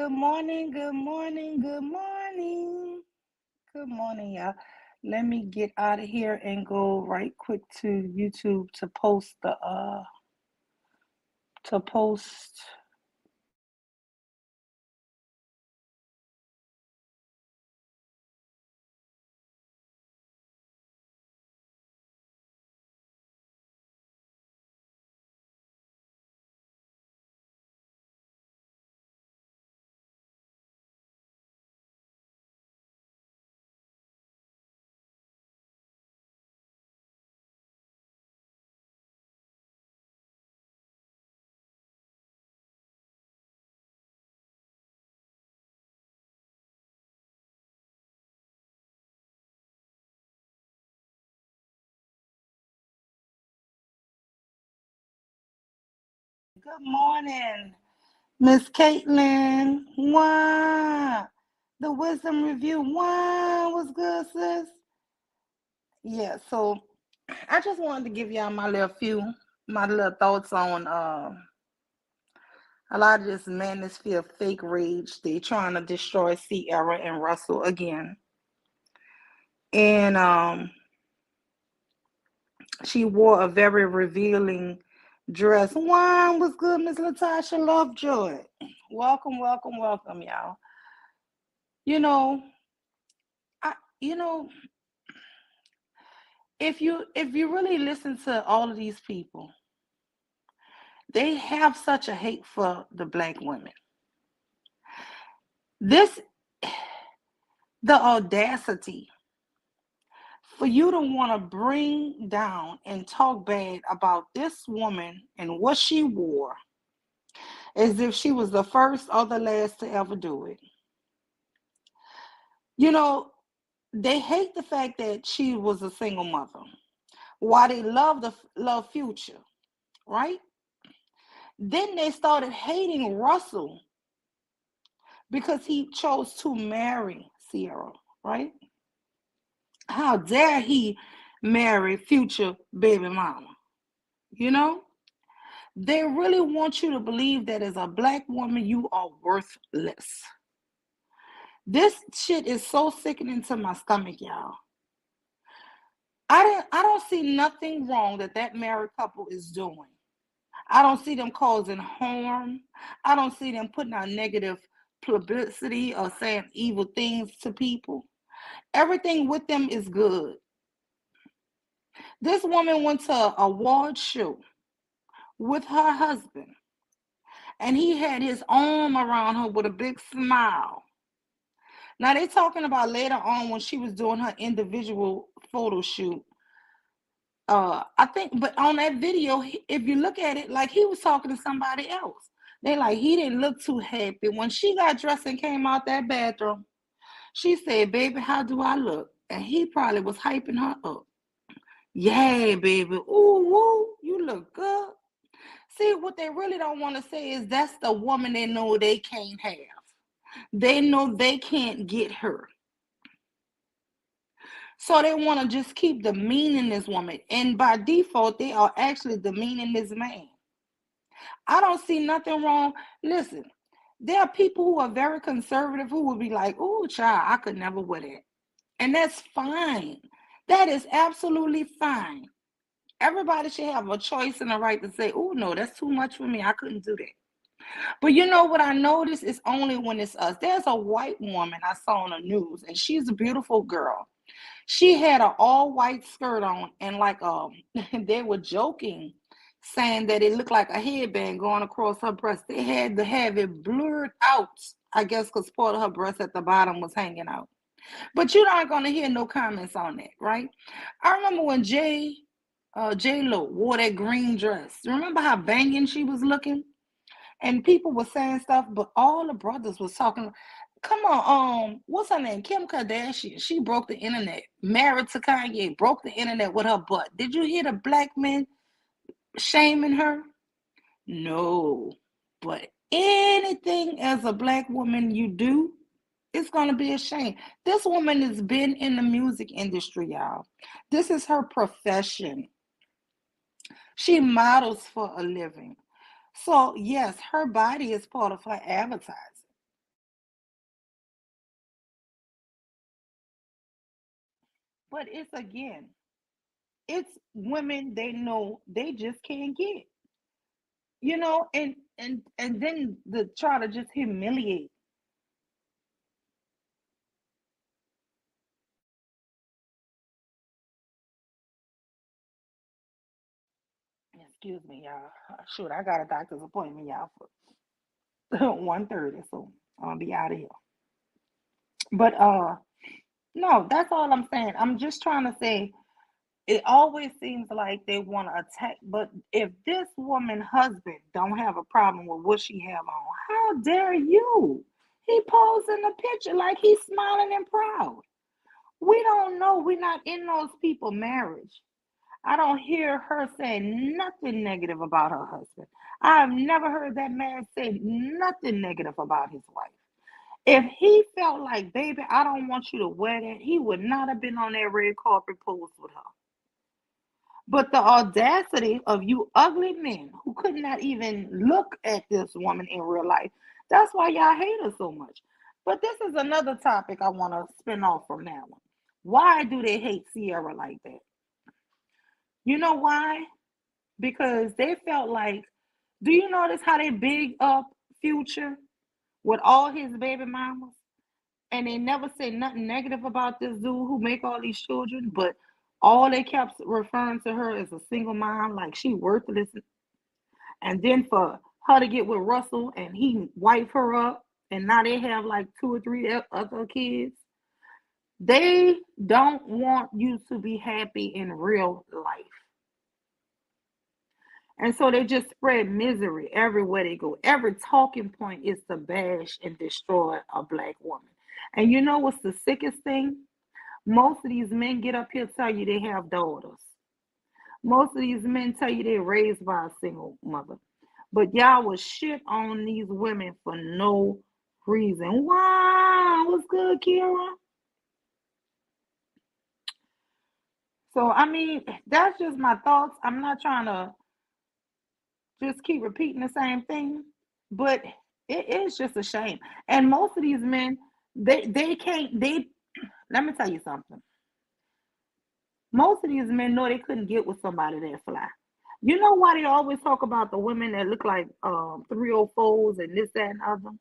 Good morning, good morning, good morning. Good morning, y'all. Let me get out of here and go right quick to YouTube to post the to post good morning, Miss Caitlin. Wow. The wisdom review. Wow, was good, sis. Yeah, so I just wanted to give y'all my little thoughts on a lot of this Manosphere fake rage. They trying to destroy Sierra and Russell again. And she wore a very revealing dress. Wine was good, Miss Latasha Lovejoy. Welcome, welcome, welcome, y'all. You know, I you know, if you really listen to all of these people, they have such a hate for the black women. This the audacity for you to want to bring down and talk bad about this woman and what she wore as if she was the first or the last to ever do it. You know, they hate the fact that she was a single mother. While they love Future, right? Then they started hating Russell because he chose to marry Sierra, right? How dare he marry Future baby mama? You know? They really want you to believe that as a black woman, you are worthless. This shit is so sickening to my stomach, y'all. I don't see nothing wrong that married couple is doing. I don't see them causing harm. I don't see them putting out negative publicity or saying evil things to people. Everything with them is good. This woman went to an award show with her husband, and he had his arm around her with a big smile. Now they talking about later on when she was doing her individual photo shoot. I think, but on that video, if you look at it, like he was talking to somebody else. They like he didn't look too happy when she got dressed and came out that bathroom. She said, "Baby, how do I look?" And he probably was hyping her up. Yeah, baby. Ooh, woo, you look good. See, what they really don't want to say is that's the woman they know they can't have. They know they can't get her. So they want to just keep demeaning this woman. And by default, they are actually demeaning this man. I don't see nothing wrong. Listen, there are people who are very conservative who will be like, oh, child, I could never wear that. And that's fine. That is absolutely fine. Everybody should have a choice and a right to say, oh, no, that's too much for me. I couldn't do that. But you know what I noticed is only when it's us. There's a white woman I saw on the news, and she's a beautiful girl. She had an all white skirt on, and like they were joking, saying that it looked like a headband going across her breast. They had to have it blurred out, I guess, because part of her breast at the bottom was hanging out. But you're not gonna hear no comments on that, right? I remember when J Lo wore that green dress. Remember how banging she was looking? And people were saying stuff, but all the brothers was talking. Come on, what's her name? Kim Kardashian. She broke the internet. Married to Kanye, broke the internet with her butt. Did you hear the black men shaming her? No. But anything as a black woman you do, it's gonna be a shame. This woman has been in the music industry, y'all. This is her profession. She models for a living. So yes, her body is part of her advertising. But it's again, it's women they know they just can't get, and then the try to just humiliate. Excuse me, y'all. Shoot, I got a doctor's appointment, y'all, for 1:30, so I'll be out of here. But no, that's all I'm saying. I'm just trying to say it always seems like they want to attack, but if this woman husband don't have a problem with what she have on, how dare you? He posed in the picture like he's smiling and proud. We don't know. We're not in those people marriage. I don't hear her saying nothing negative about her husband. I've never heard that man say nothing negative about his wife. If he felt like, baby, I don't want you to wear that, he would not have been on that red carpet pose with her. But the audacity of you ugly men who could not even look at this woman in real life, that's why y'all hate her so much. But this is another topic I want to spin off from that one. Why do they hate Sierra like that? You know why? Because they felt like, do you notice how they big up Future with all his baby mamas? And they never say nothing negative about this dude who make all these children, but all they kept referring to her as a single mom, like she worthless. And then for her to get with Russell and he wipe her up, and now they have like two or three other kids. They don't want you to be happy in real life. And so they just spread misery everywhere they go. Every talking point is to bash and destroy a black woman. And you know what's the sickest thing? Most of these men get up here tell you they have daughters. Most of these men tell you they're raised by a single mother. But y'all will shit on these women for no reason. Wow, what's good, Kira? So I mean, that's just my thoughts. I'm not trying to just keep repeating the same thing, but it is just a shame. And most of these men, they can't they let me tell you something. Most of these men know they couldn't get with somebody that fly. You know why they always talk about the women that look like 304s and this, that, and other?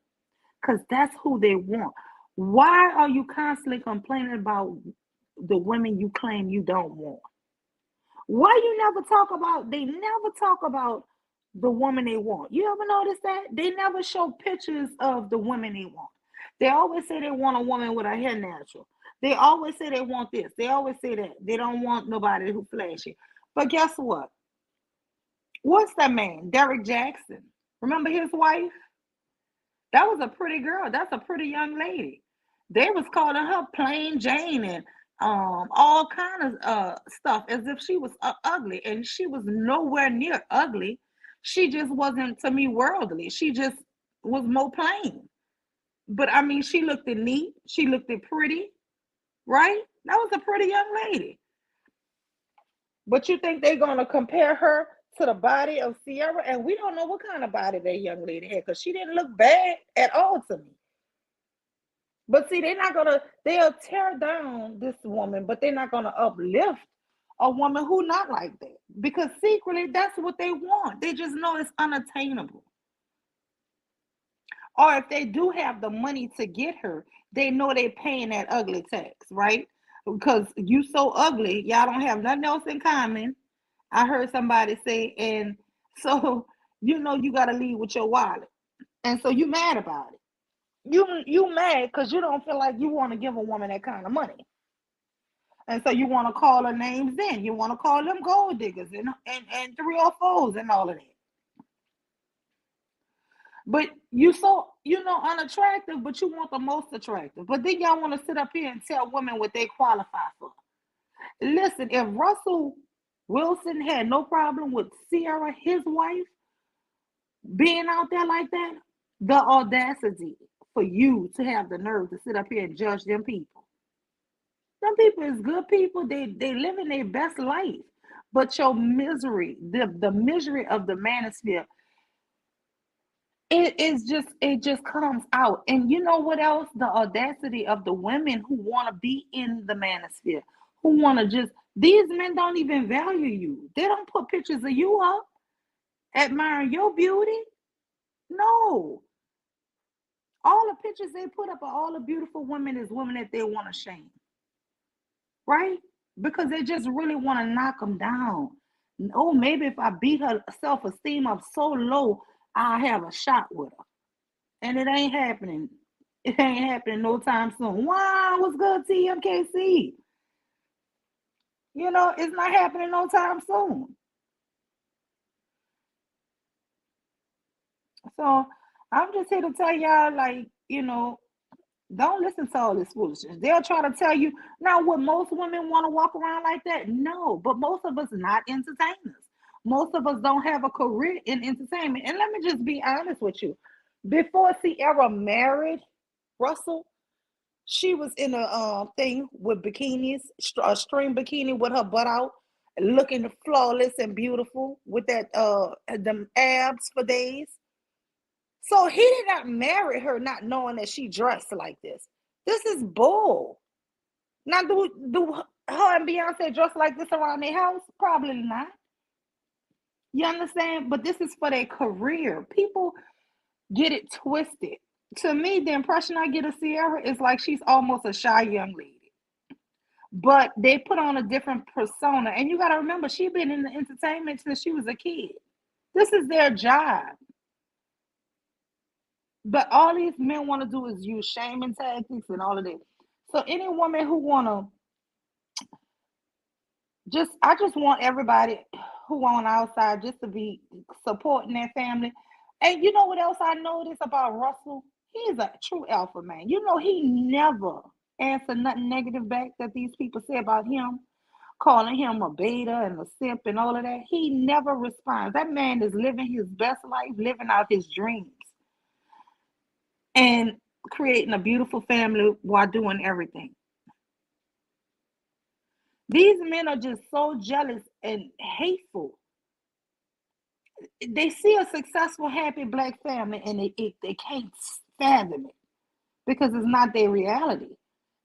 Because that's who they want. Why are you constantly complaining about the women you claim you don't want? Why you never talk about, they never talk about the woman they want. You ever notice that? They never show pictures of the women they want. They always say they want a woman with her hair natural. They always say they want this. They always say that. They don't want nobody who flashy. But guess what? What's that man? Derek Jackson. Remember his wife? That was a pretty girl. That's a pretty young lady. They was calling her plain Jane and all kind of stuff as if she was ugly, and she was nowhere near ugly. She just wasn't to me worldly. She just was more plain. But I mean, she looked it neat. She looked it pretty, right? That was a pretty young lady. But you think they're gonna compare her to the body of Sierra? And we don't know what kind of body that young lady had because she didn't look bad at all to me. But see, they're not gonna, they'll tear down this woman, but they're not gonna uplift a woman who not like that. Because secretly that's what they want. They just know it's unattainable. Or if they do have the money to get her, they know they're paying that ugly tax, right? Because you so ugly, y'all don't have nothing else in common. I heard somebody say, and so you know you gotta leave with your wallet. And so you mad about it. You mad because you don't feel like you want to give a woman that kind of money. And so you want to call her names then. You want to call them gold diggers and 304s and all of that. But you so unattractive, but you want the most attractive. But then y'all want to sit up here and tell women what they qualify for. Listen, if Russell Wilson had no problem with Sierra, his wife, being out there like that, the audacity for you to have the nerve to sit up here and judge them people. Some people is good people. They living their best life. But your misery, the misery of the manosphere, it just comes out. And you know what else? The audacity of the women who want to be in the manosphere, who want to just, these men don't even value you. They don't put pictures of you up, admiring your beauty. No. All the pictures they put up of all the beautiful women is women that they want to shame, right? Because they just really want to knock them down. Oh, maybe if I beat her self esteem up so low, I'll have a shot with her. And it ain't happening. It ain't happening no time soon. Wow, what's good, TMKC? It's not happening no time soon. So I'm just here to tell y'all, like, don't listen to all this foolishness. They'll try to tell you now, would most women want to walk around like that? No, but most of us not entertainers. Most of us don't have a career in entertainment. And let me just be honest with you. Before Sierra married Russell, she was in a thing with bikinis, a string bikini with her butt out, looking flawless and beautiful with that them abs for days. So he did not marry her not knowing that she dressed like this. This is bull. Now, do her and Beyonce dress like this around their house? Probably not. You understand? But this is for their career. People get it twisted. To me, the impression I get of Sierra is like she's almost a shy young lady. But they put on a different persona. And you got to remember, she's been in the entertainment since she was a kid. This is their job. But all these men want to do is use shaming tactics and all of that. So any woman who wanna I just want everybody who on outside just to be supporting their family. And you know what else I noticed about Russell? He's a true alpha man. He never answered nothing negative back that these people say about him, calling him a beta and a simp and all of that. He never responds. That man is living his best life, living out his dreams, and creating a beautiful family while doing everything. These men are just so jealous and hateful. They see a successful, happy black family and they can't fathom it because it's not their reality.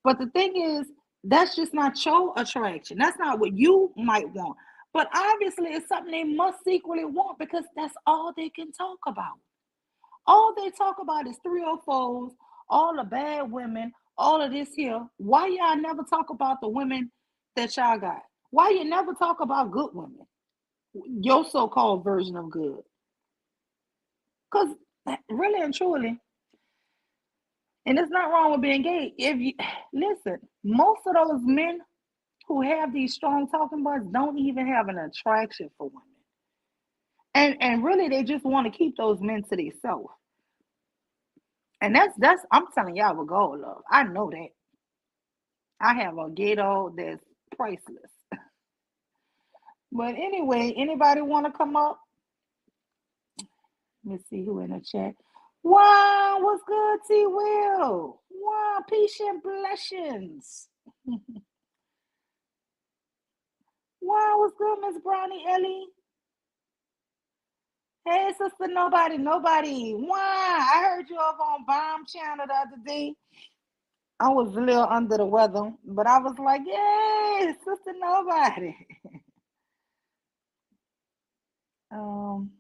But the thing is, that's just not your attraction. That's not what you might want. But obviously, it's something they must secretly want because that's all they can talk about. All they talk about is 304s, all the bad women, all of this here. Why y'all never talk about the women that y'all got? Why you never talk about good women? Your so-called version of good. Because really and truly, and it's not wrong with being gay. If you listen, most of those men who have these strong talking points don't even have an attraction for women. And really they just want to keep those men to themselves. And that's I'm telling y'all what gold love. I know that. I have a ghetto that's priceless. But anyway, anybody want to come up? Let me see who in the chat. Wow, what's good, T Will? Wow, peace and blessings. Wow, what's good, Miss Brownie Ellie? Hey, sister, nobody. Wow, I heard you over on Bomb Channel the other day. I was a little under the weather, but I was like, yay, sister, nobody. um,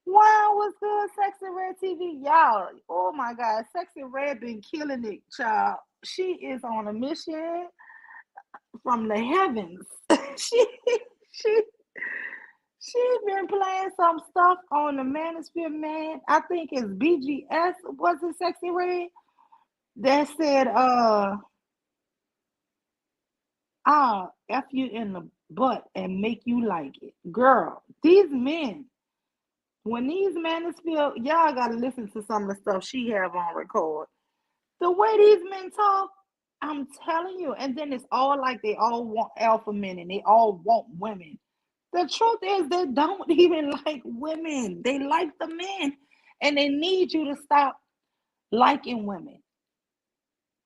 wow, what's good, Sexy Red TV? Y'all, oh my God, Sexy Red been killing it, child. She is on a mission from the heavens. she she she's been playing some stuff on the Manosphere Man. I think it's BGS, was it Sexy Red? That said, I'll F you in the butt and make you like it. Girl, these men, when these Manosphere, y'all gotta listen to some of the stuff she have on record. The way these men talk, I'm telling you, and then it's all like they all want alpha men and they all want women. The truth is they don't even like women. They like the men. And they need you to stop liking women.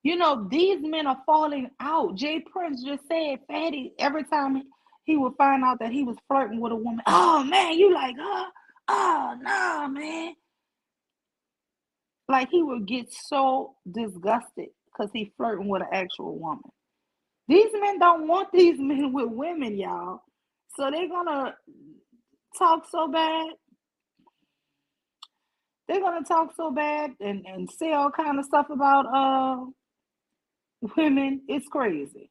These men are falling out. Jay Prince just said Fatty, every time he would find out that he was flirting with a woman. Oh man, you like her? Oh no, man. Like he would get so disgusted because he's flirting with an actual woman. These men don't want these men with women, y'all. So they're gonna talk so bad. They're gonna talk so bad and say all kind of stuff about women. It's crazy.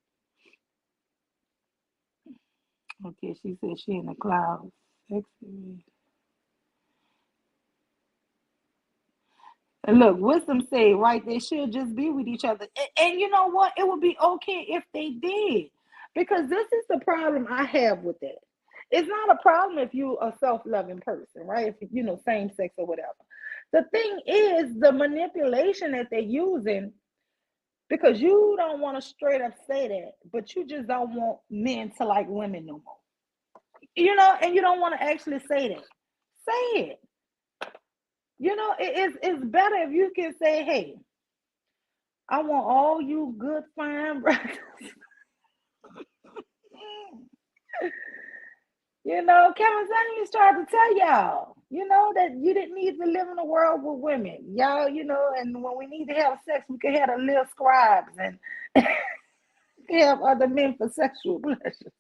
Okay, she said she in the clouds. Sexy. And look, wisdom say, right, they should just be with each other. And you know what? It would be okay if they did. Because this is the problem I have with that. It's not a problem if you're a self-loving person, right? If you know, same sex or whatever. The thing is the manipulation that they're using, because you don't want to straight up say that, but you just don't want men to like women no more. You know, and you don't want to actually say that. Say it. You know, it's better if you can say, hey, I want all you good, fine brothers. You know, Kevin Samuels tried to tell y'all, you know, that you didn't need to live in a world with women. Y'all, you know, and when we need to have sex, we can have the little scribes and have other men for sexual pleasure.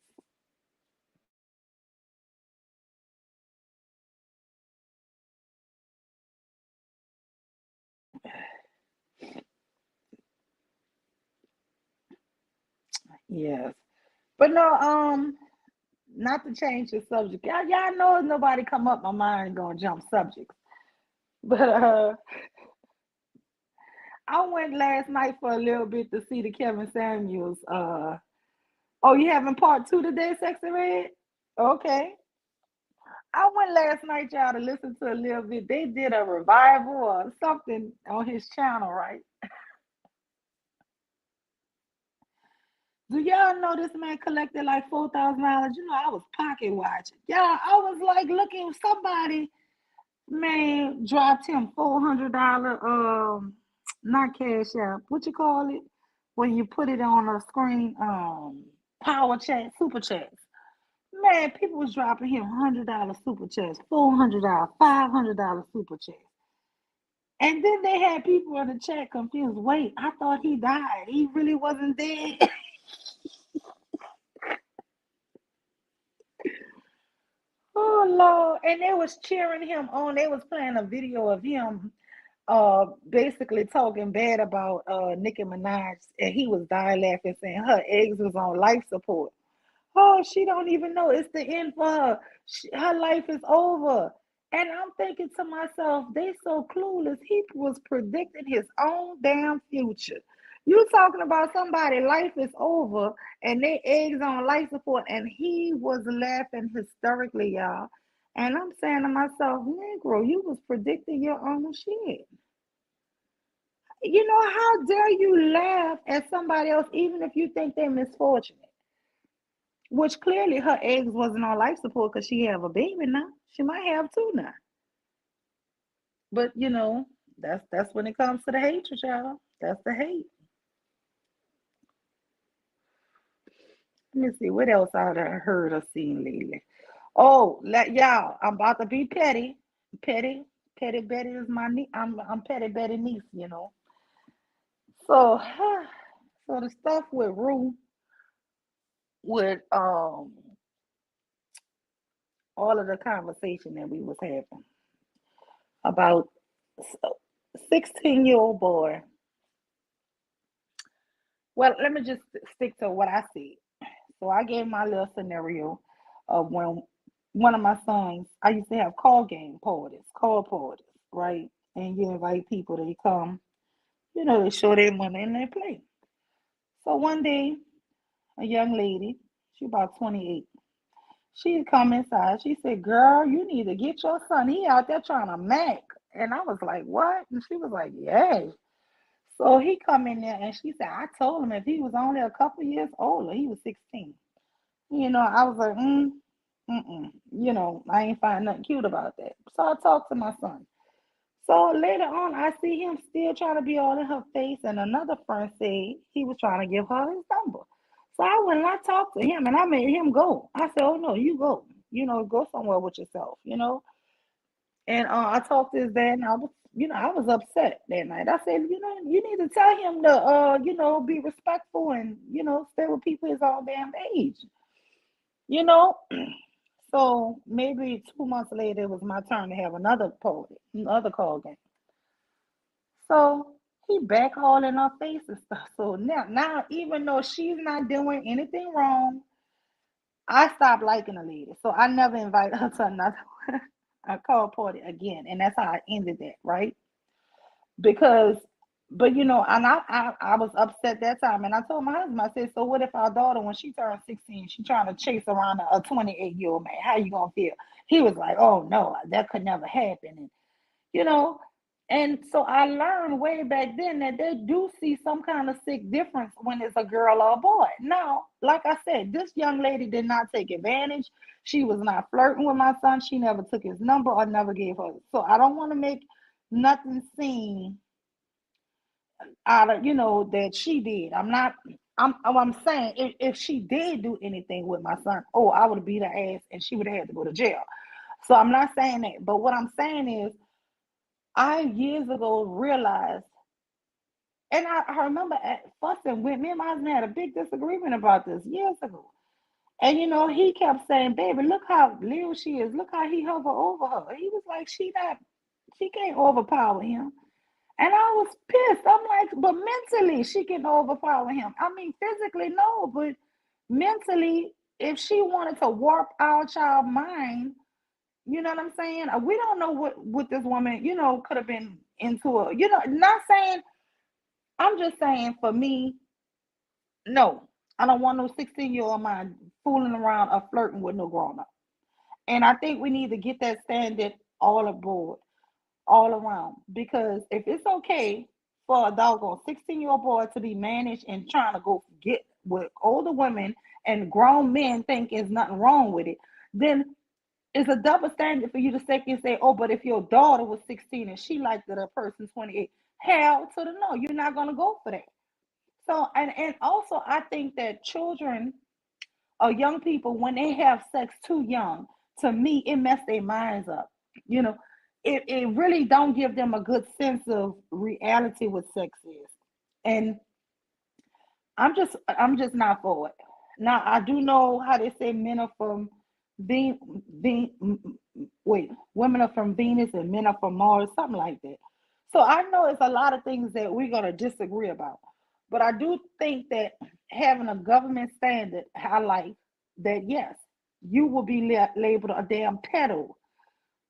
Yes. But no, not to change the subject. Y'all know if nobody come up my mind gonna jump subjects. But I went last night for a little bit to see the Kevin Samuels. Oh, you having part two today, Sexy Red? Okay. I went last night, y'all, to listen to a little bit. They did a revival or something on his channel, right? Do y'all know this man collected like $4,000? You know, I was pocket watching. Y'all, I was like looking, somebody, man, dropped him $400, not cash out. What you call it? When you put it on a screen, power chat, super chats. Man, people was dropping him $100 super chats, $400, $500 super chats. And then they had people in the chat confused. Wait, I thought he died. He really wasn't dead. Oh Lord. And they was cheering him on. They was playing a video of him basically talking bad about Nicki Minaj, and he was dying laughing saying her eggs was on life support. Oh, she don't even know it's the end for her. Her life is over. And I'm thinking to myself, they so clueless. He was predicting his own damn future. You talking about somebody life is over and they eggs on life support, and he was laughing hysterically, y'all. And I'm saying to myself, Negro, you was predicting your own shit. You know, how dare you laugh at somebody else, even if you think they're misfortunate? Which clearly her eggs wasn't on life support because she have a baby now. She might have two now. But you know, that's when it comes to the hatred, y'all. That's the hate. Let me see what else I done heard or seen lately. Oh, let y'all, I'm about to be petty. Petty, petty Betty is my niece. I'm petty Betty niece, you know. So so the stuff with Rue, with all of the conversation that we was having about 16-year-old boy. Well, let me just stick to what I see. So I gave my little scenario of when one of my sons, I used to have call parties, right? And you invite people to come, you know, they show their money and they play. So one day, a young lady, she about 28, she come inside. She said, "Girl, you need to get your son. He out there trying to mac." And I was like, "What?" And she was like, "Yeah." So he come in there and she said, "I told him if he was only a couple years older, he was 16." You know, I was like, you know, I ain't find nothing cute about that. So I talked to my son. So later on, I see him still trying to be all in her face, and another friend said he was trying to give her his number. So I went and I talked to him, and I made him go. I said, "Oh no, you go. You know, go somewhere with yourself. You know." And I talked to his dad, and I was I was upset that night. I said, you need to tell him to, be respectful and, stay with people his own damn age, you know. So maybe 2 months later, it was my turn to have another call game. So he back all in her face and stuff. So now, even though she's not doing anything wrong, I stopped liking the lady. So I never invited her to another a call party again. And that's how I ended that, right? Because but and I was upset that time, and I told my husband, I said, so what if our daughter, when she turns 16, she trying to chase around a 28-year-old man? How you gonna feel? He was like, oh no, that could never happen. And you know and so I learned way back then that they do see some kind of sick difference when it's a girl or a boy. Now, like I said, this young lady did not take advantage. She was not flirting with my son. She never took his number or never gave her. So I don't want to make nothing seem out of that she did. I'm saying, if she did do anything with my son, oh, I would have beat her ass and she would have had to go to jail. So I'm not saying that, but what I'm saying is, I years ago realized, and I remember fussing with me and my husband had a big disagreement about this years ago. And he kept saying, "Baby, look how little she is. Look how he hover over her." He was like, she can't overpower him." And I was pissed. I'm like, but mentally, she can overpower him. I mean, physically, no, but mentally, if she wanted to warp our child mind, you know what I'm saying? We don't know what this woman, could have been into a, not saying, I'm just saying, for me, no. I don't want no 16-year-old mind fooling around or flirting with no grown up. And I think we need to get that standard all aboard, all around. Because if it's okay for a doggone 16-year-old boy to be managed and trying to go get with older women, and grown men think there's nothing wrong with it, then it's a double standard for you to say, oh, but if your daughter was 16 and she liked that a person 28, hell to the no, you're not going to go for that. So, and also, I think that children or young people, when they have sex too young, to me, it mess their minds up. You know, it really don't give them a good sense of reality what sex is. And I'm just not for it. Now I do know how they say men are from Ven, Ven, wait, women are from Venus and men are from Mars, something like that. So I know it's a lot of things that we're gonna disagree about, but I do think that having a government standard highlights that yes, you will be labeled a damn pedo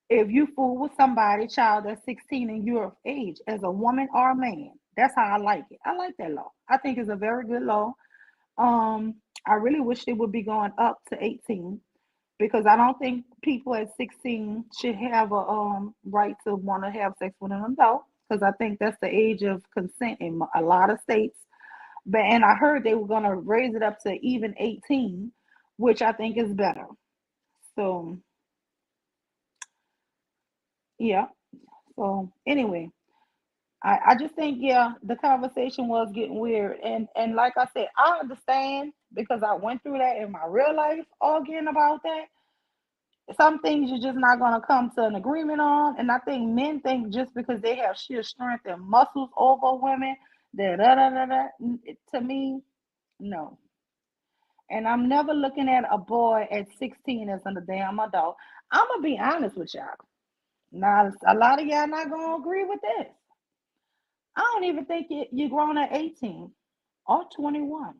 if you fool with somebody child that's 16 and you're of age as a woman or a man. That's how I like it. I like that law. I think it's a very good law. I really wish it would be going up to 18, because I don't think people at 16 should have a right to want to have sex with an adult, because I think that's the age of consent in a lot of states. But and I heard they were going to raise it up to even 18, which I think is better. So, yeah. So, anyway, I just think, yeah, the conversation was getting weird. And like I said, I understand because I went through that in my real life, arguing about that. Some things you're just not going to come to an agreement on. And I think men think just because they have sheer strength and muscles over women, that to me, no. And I'm never looking at a boy at 16 as a damn adult. I'm going to be honest with y'all. Now, a lot of y'all not going to agree with this. I don't even think you're grown at 18 or 21.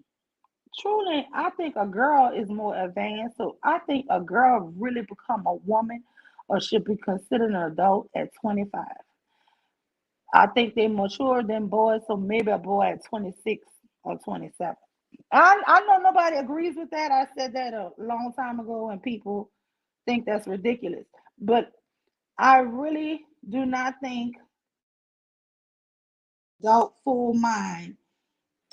Truly, I think a girl is more advanced. So I think a girl really become a woman or should be considered an adult at 25. I think they mature than boys, so maybe a boy at 26 or 27. I know nobody agrees with that. I said that a long time ago, and people think that's ridiculous. But I really do not think adult full mind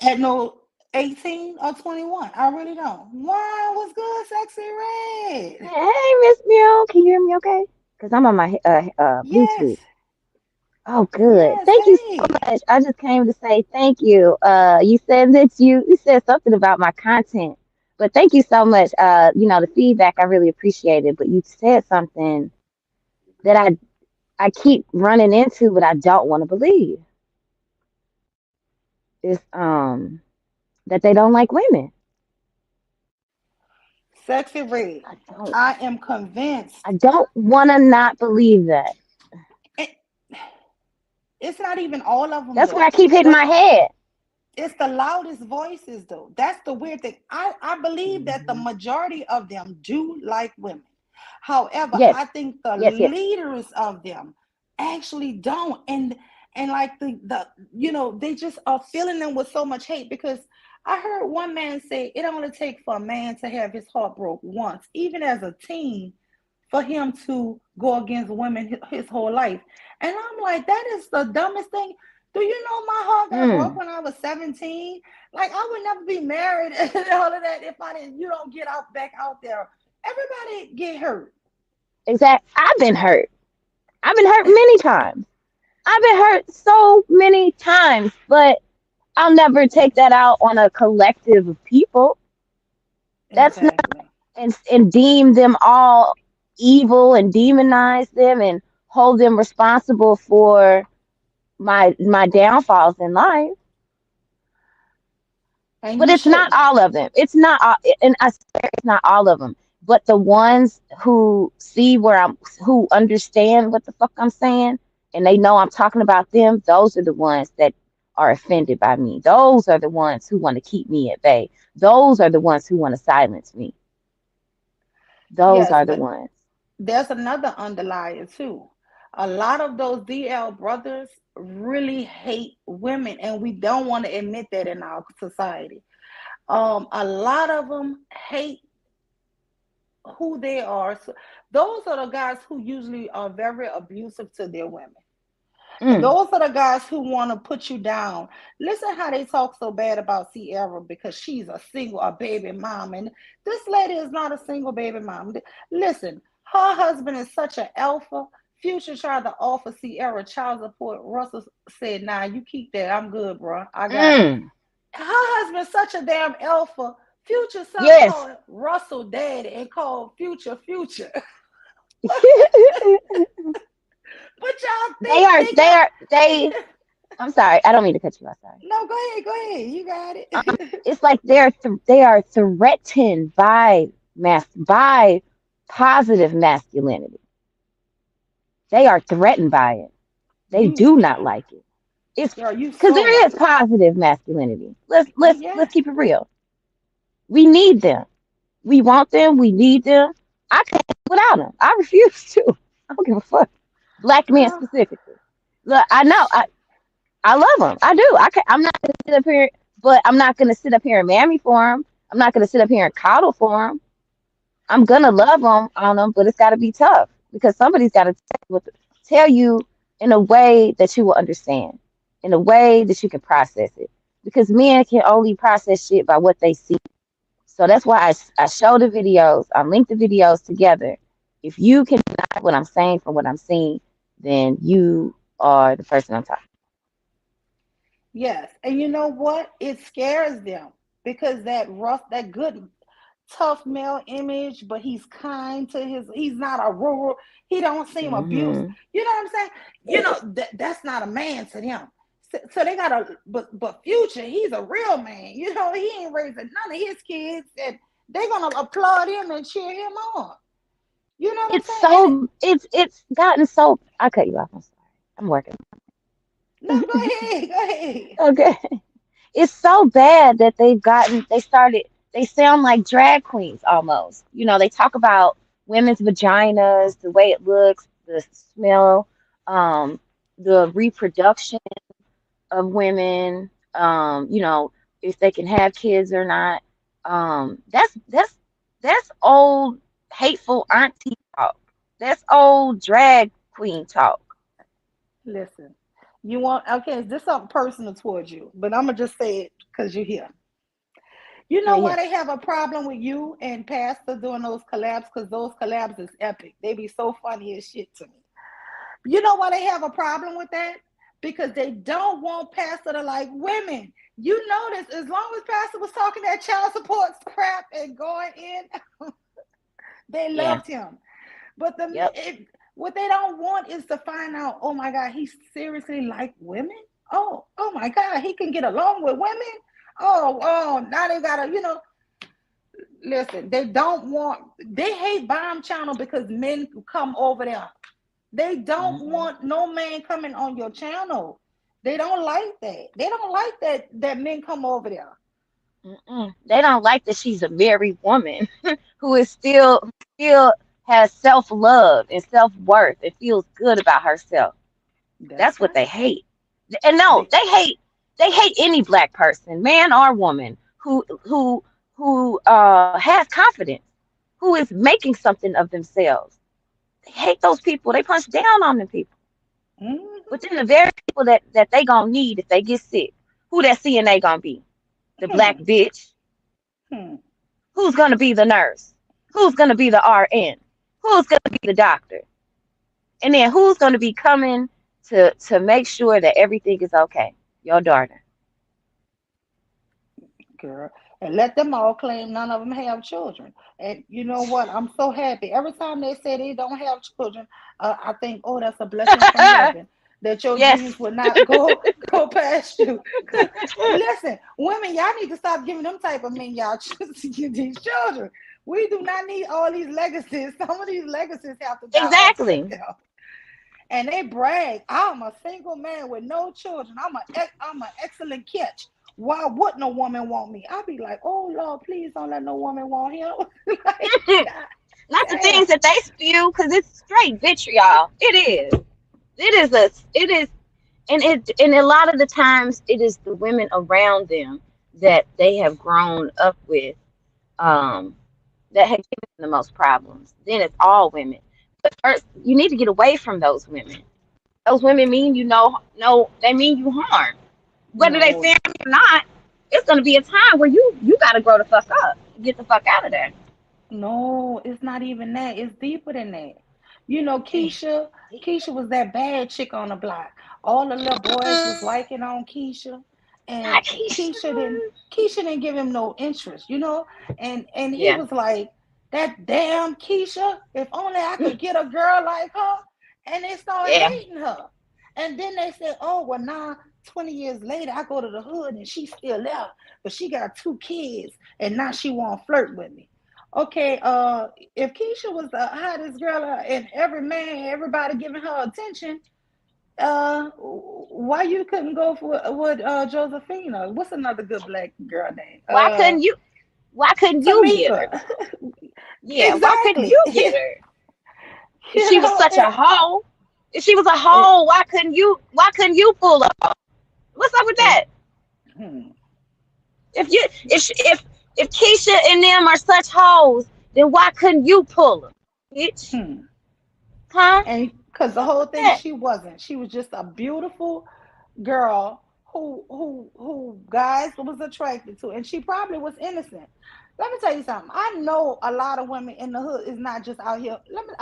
at no 18 or 21. I really don't. Wow, what's good, Sexy Red? Hey, Miss Mill, can you hear me okay? Because I'm on my Yes, Bluetooth. Oh, good. yes, Thank you so hey. much. I just came to say thank you. You said that you said something about my content, but thank you so much. The feedback I really appreciate it. But you said something that I keep running into, but I don't want to believe is that they don't like women. Sexy Red. I don't. I am convinced. I don't want to not believe that. It, it's not even all of them That's why though. I keep hitting The my head. it's the loudest voices though. That's the weird thing. I believe that the Hmm. majority of them do like women. However, Yes, I think the yes, yes. leaders of them actually don't. And like the they just are filling them with so much hate because I heard one man say it only takes for a man to have his heart broke once, even as a teen, for him to go against women his whole life. And I'm like, that is the dumbest thing. Do you know my heart got broke Mm, when I was 17? Like I would never be married and all of that if I didn't, get out back out there. Everybody get hurt. exact. I've been hurt. I've been hurt many times. I've been hurt so many times, but I'll never take that out on a collective of people. That's not Exactly. and deem them all evil and demonize them and hold them responsible for my downfalls in life. And But you it's not shouldn't. all of them. It's not all, and I swear it's not all of them. But the ones who see where who understand what the fuck I'm saying, and they know I'm talking about them, those are the ones that are offended by me. Those are the ones who want to keep me at bay. Those are the ones who want to silence me. Those Yes, are the but ones. there's another underlier too. A lot of those DL brothers really hate women, and we don't want to admit that in our society. A lot of them hate who they are. So those are the guys who usually are very abusive to their women. And Mm, those are the guys who want to put you down. Listen how they talk so bad about Sierra because she's a baby mom. And this lady is not a single baby mom. Listen, her husband is such an alpha. Future tried to offer Sierra child support. Russell said, nah, you keep that. I'm good, bro. I got it. mm. Her husband's such a damn alpha. Future son Yes. called Russell daddy and called Future. But y'all they think are. they They got are. They. I'm sorry. I don't mean to cut you off. Sorry. no, go ahead. You got it. It's like they are threatened by by positive masculinity. They are threatened by it. They you do not like it. It's girl, you because so there is right. positive masculinity. Yeah. Let's keep it real. We need them. We want them. We need them. I can't live without them. I refuse to. I don't give a fuck. Black men Girl. specifically. Look, I know. I love them. I do. I'm not gonna sit up here, but I'm not gonna sit up here and mammy for them. I'm not gonna sit up here and coddle for them. I'm gonna love them on them, but it's got to be tough because somebody's got to tell you in a way that you will understand, in a way that you can process it. Because men can only process shit by what they see. So that's why I show the videos, I link the videos together. If you can deny what I'm saying from what I'm seeing, then you are the person I'm talking. Yes. And you know what? It scares them because that good tough male image, but he's kind to he's not a rural, he don't seem abused. Hmm. You know what I'm saying? That's not a man to them. So they got but Future, he's a real man. He ain't raising none of his kids, and they're gonna applaud him and cheer him on. You know what I'm It's saying? And so it's gotten so. I cut you off. I'm sorry. I'm working. no, go ahead, go ahead. Okay. It's so bad that they sound like drag queens almost. They talk about women's vaginas, the way it looks, the smell, um, the reproduction of women, if they can have kids or not. That's old hateful auntie talk. That's old drag queen talk. Listen, you want okay? Is this something personal towards you? But I'm gonna just say it because you're here. You Yeah, know yeah. why they have a problem with you and Pastor doing those collabs? Because those collabs is epic. They be so funny as shit to me. You know why they have a problem with that? Because they don't want Pastor to like women. You notice as long as Pastor was talking that child support crap and going in, they Yeah. loved him. But Yep. What they don't want is to find out, oh my God, he seriously like women. Oh my God, he can get along with women. Now they gotta, listen, they don't want, they hate Bomb Channel because men come over there. They don't Mm-mm. want no man coming on your channel. They don't like that. They don't like that men come over there. Mm-mm. They don't like that she's a married woman who is still has self-love and self-worth and feels good about herself. That's That's what they right. hate. And no, They they hate any black person, man or woman, who has confidence, who is making something of themselves. They hate those people. They punch down on them people. But mm-hmm. then the very people that they gonna need if they get sick, who that CNA gonna be? The black Hmm. bitch. Hmm. Who's gonna be the nurse? Who's gonna be the RN? Who's gonna be the doctor? And then who's gonna be coming to make sure that everything is okay? Your daughter. Girl. And let them all claim none of them have children. And you know what? I'm so happy. Every time they say they don't have children, I think, oh, that's a blessing from heaven that your genes Yes. will not go past you. Because listen, women, y'all need to stop giving them type of men y'all these children. We do not need all these legacies. Some of these legacies have to die off with Exactly. them. And they brag, I'm a single man with no children. I'm an excellent catch. Why wouldn't a woman want me? I'd be like, oh Lord, please don't let no woman want him. Like, God Not the damn. things that they spew, because it's straight vitriol. It is. It is, and a lot of the times it is the women around them that they have grown up with, um, that have given them the most problems. Then it's all women. But first, you need to get away from those women. Those women mean you know, no, they mean you harm. Whether they No, family or not, it's gonna be a time where you gotta grow the fuck up. Get the fuck out of there. no, it's not even that. It's deeper than that. You know, Damn. Keisha was that bad chick on the block. All the little boys was liking on Keisha, and Not Keisha. Keisha didn't give him no interest, and he Yeah. was like, that damn Keisha. If only I could get a girl like her, and they started Yeah. hating her. And then they said, oh well, now 20 years later, I go to the hood and she's still there, but she got 2 kids, and now she won't flirt with me. Okay, if Keisha was the hottest girl and everybody giving her attention, why you couldn't go for with Josephina? What's another good black girl name? Why couldn't you? Why couldn't you get her? Tamika. Yeah. Why couldn't Exactly. you get her? If You she was know, such a hoe, if she was a it, hoe, why couldn't you? Why couldn't you pull up? What's up with it, that? hmm, If you if Keisha and them are such hoes, then why couldn't you pull them, bitch? hmm. Huh? And because the What's up whole with thing, that? she wasn't. She was just a beautiful girl who guys was attracted to, and she probably was innocent. Let me tell you something. I know a lot of women in the hood is not just out here. Let me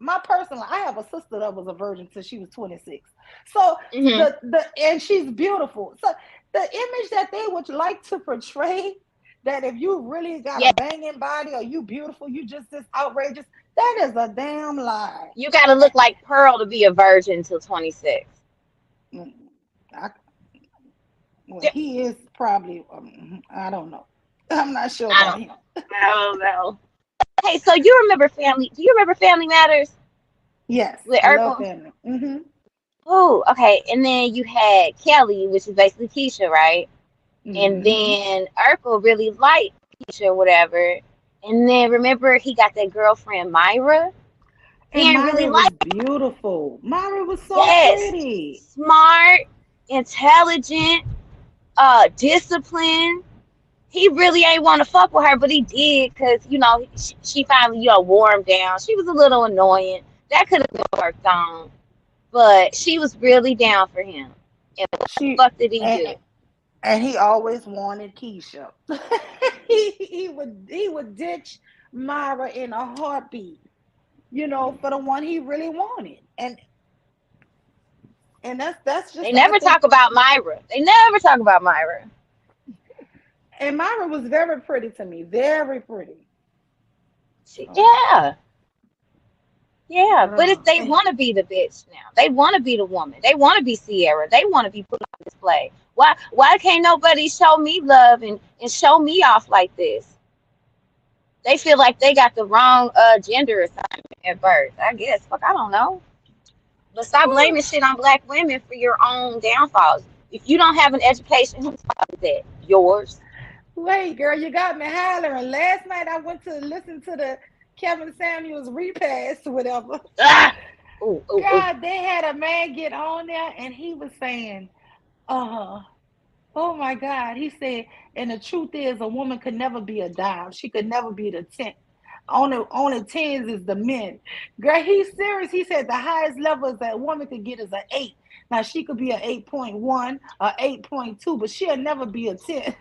my personal. I have a sister that was a virgin till she was 26. So Hmm. the and she's beautiful. So the image that they would like to portray, that if you really got a Yeah, banging body or you beautiful, you just this outrageous. That is a damn lie. you got to look like Pearl to be a virgin until 26. I, well, Yeah, he is probably. I don't know. I'm not sure I about don't, him. I don't know. Hey, so you remember Family? Do you remember Family Matters Yes, with I love Urkel? family. Mm-hmm. Oh, okay. And then you had Kelly, which is basically Keisha, right? And Mm-hmm. then Urkel really liked Keisha or whatever. And then remember he got that girlfriend Myra. He And didn't really Myra was like. beautiful. Myra was so Yes, pretty. smart, intelligent, disciplined. He really ain't want to fuck with her, but he did because she finally wore him down. She was a little annoying. That could have been worked on, but she was really down for him. And what the She fuck did he and, do? and he always wanted Keisha. he would ditch Myra in a heartbeat. For the one he really wanted. And that's They just I never think. talk about Myra. They never talk about Myra. And Myra was very pretty to me, very pretty. So Yeah, Yeah, but if Uh, they want to be the bitch now, they want to be the woman. They want to be Sierra. They want to be put on display. Why can't nobody show me love and show me off like this? They feel like they got the wrong gender assignment at birth. I guess. Fuck, I don't know. But stop blaming shit on black women for your own downfalls. If you don't have an education, whose fault is that? Yours. wait, girl, you got me hollering. Last night I went to listen to the Kevin Samuels repass or whatever. Ah! Ooh, ooh, ooh. God, they had a man get on there and he was saying, uh, oh my God. He said, and the truth is, a woman could never be a dime. She could never be the 10. Only tens is the men. Girl, he's serious. He said the highest level that a woman could get is an 8. Now, she could be an 8.1 or 8.2, but she'll never be a 10.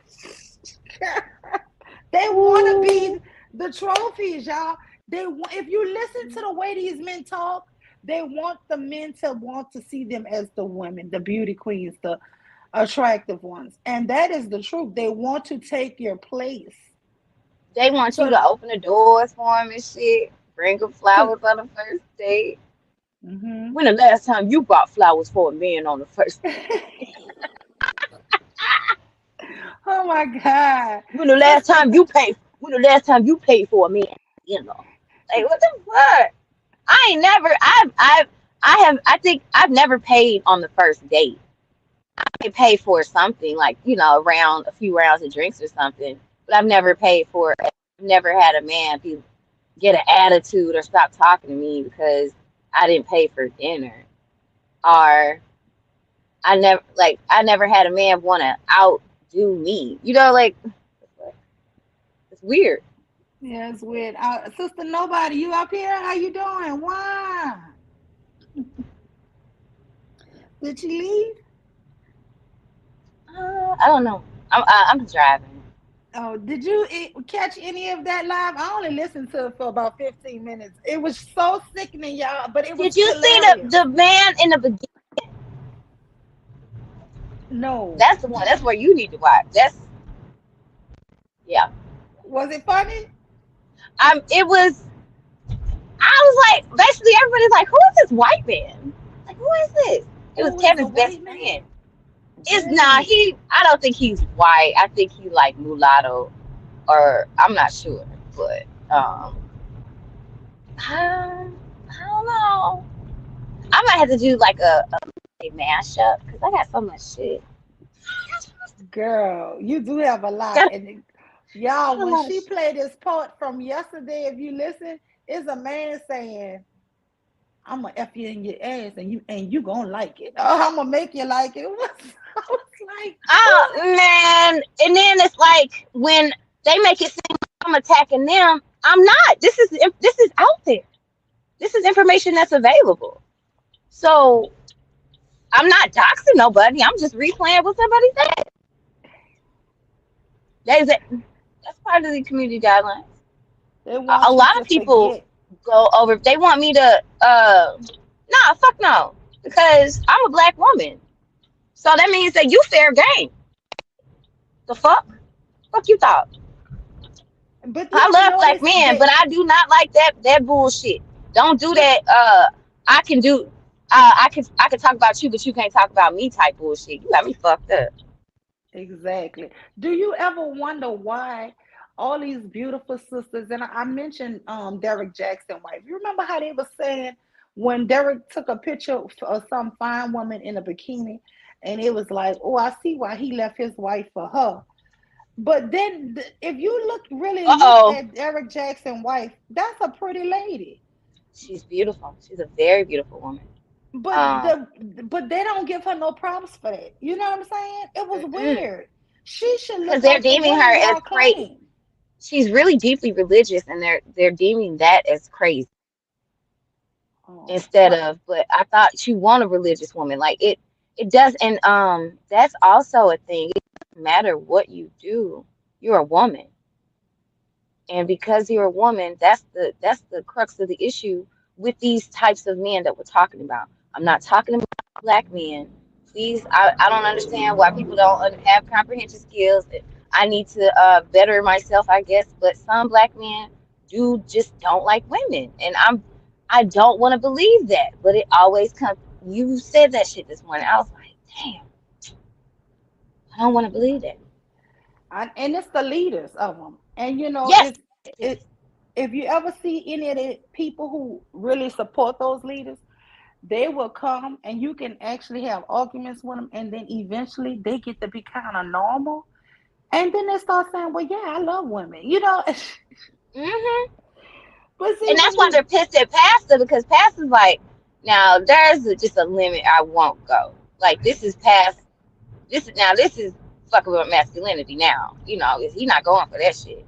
They want to Ooh. be the trophies, y'all. If you listen to the way these men talk, they want the men to want to see them as the women, the beauty queens, the attractive ones. And that is the truth. They want to take your place. They want you So to open the doors for them and shit. Bring them cause flowers on the first date. mm-hmm. When the last time you bought flowers for a man on the first date? Oh my God. When the last Sister, time you paid? When the last time you paid for a man? You know, like what the fuck? I ain't never. I have. I think I've never paid on the first date. I pay for something like around a few rounds of drinks or something, but I've never paid for. I've never had a man be get an attitude or stop talking to me because I didn't pay for dinner, or I never had a man want to outdo me. Like it's weird. yeah, it's weird. Sister Nobody, you up here? How you doing? Why? Did she leave? I don't know. I'm driving. Oh, did you catch any of that live? I only listened to it for about 15 minutes. It was so sickening, y'all, but it was Did you see the hilarious. the man in the beginning? No. That's the one. That's where you need to watch. Yeah. Was it funny? It was. I was like, basically everybody's like, who is this white man? Like, who is this? It was Who is a Kevin's best white man? friend. It's not Wait. he. I don't think he's white. I think he like mulatto, or I'm not sure, but I don't know. I might have to do like a mashup because I got so much shit. Girl, you do have a lot. Got, And y'all, got a when lot of she shit. played this part from yesterday, if you listen, it's a man saying, I'm gonna F you in your ass and you gonna like it. Oh, I'm gonna make you like it. I was like, Oh who man! And then it's like when they make it seem like I'm attacking them. I'm not. This is out there. This is information that's available. So I'm not doxing nobody. I'm just replaying what somebody said. That is it. That's part of the community guidelines. they A want you lot to of people forget. go over. They want me to. Nah, fuck no. Because I'm a black woman. So that means that you fair game. The fuck? Fuck you thought. But you I ever love black notice men, that but I do not like that bullshit. Don't do but that. I can do. I can talk about you, but you can't talk about me. Type bullshit. You got me fucked up. exactly. Do you ever wonder why all these beautiful sisters, and I mentioned Derek Jackson wife. You remember how they were saying when Derek took a picture of some fine woman in a bikini, and it was like, oh, I see why he left his wife for her. But then, if you Uh really look oh. at Derek Jackson wife, that's a pretty lady. She's beautiful. She's a very beautiful woman. But Um. they don't give her no props for that. You know what I'm saying? It was weird. She should Because look they're like the deeming woman her as y'all crazy. claim. She's really deeply religious, and they're deeming that as crazy Oh, instead well, of. But I thought you want a religious woman. Like it does, and that's also a thing. It doesn't matter what you do. You're a woman, and because you're a woman, that's the crux of the issue with these types of men that we're talking about. I'm not talking about black men. Please, I don't understand why people don't have comprehension skills. I need to better myself, I guess. But some black men do just don't like women, and I don't want to believe that, but it always comes. You said that shit this morning. I was like, damn, I don't want to believe that. And it's the leaders of them. And Yes. if you ever see any of the people who really support those leaders, they will come and you can actually have arguments with them, and then eventually they get to be kind of normal, and then they start saying, "Well, yeah, I love women," Hmm. But see, And that's when why you they're pissed at Pastor because Pastor's like, now just a limit I won't go. Like this is past. This is fucking with masculinity. Now he's not going for that shit.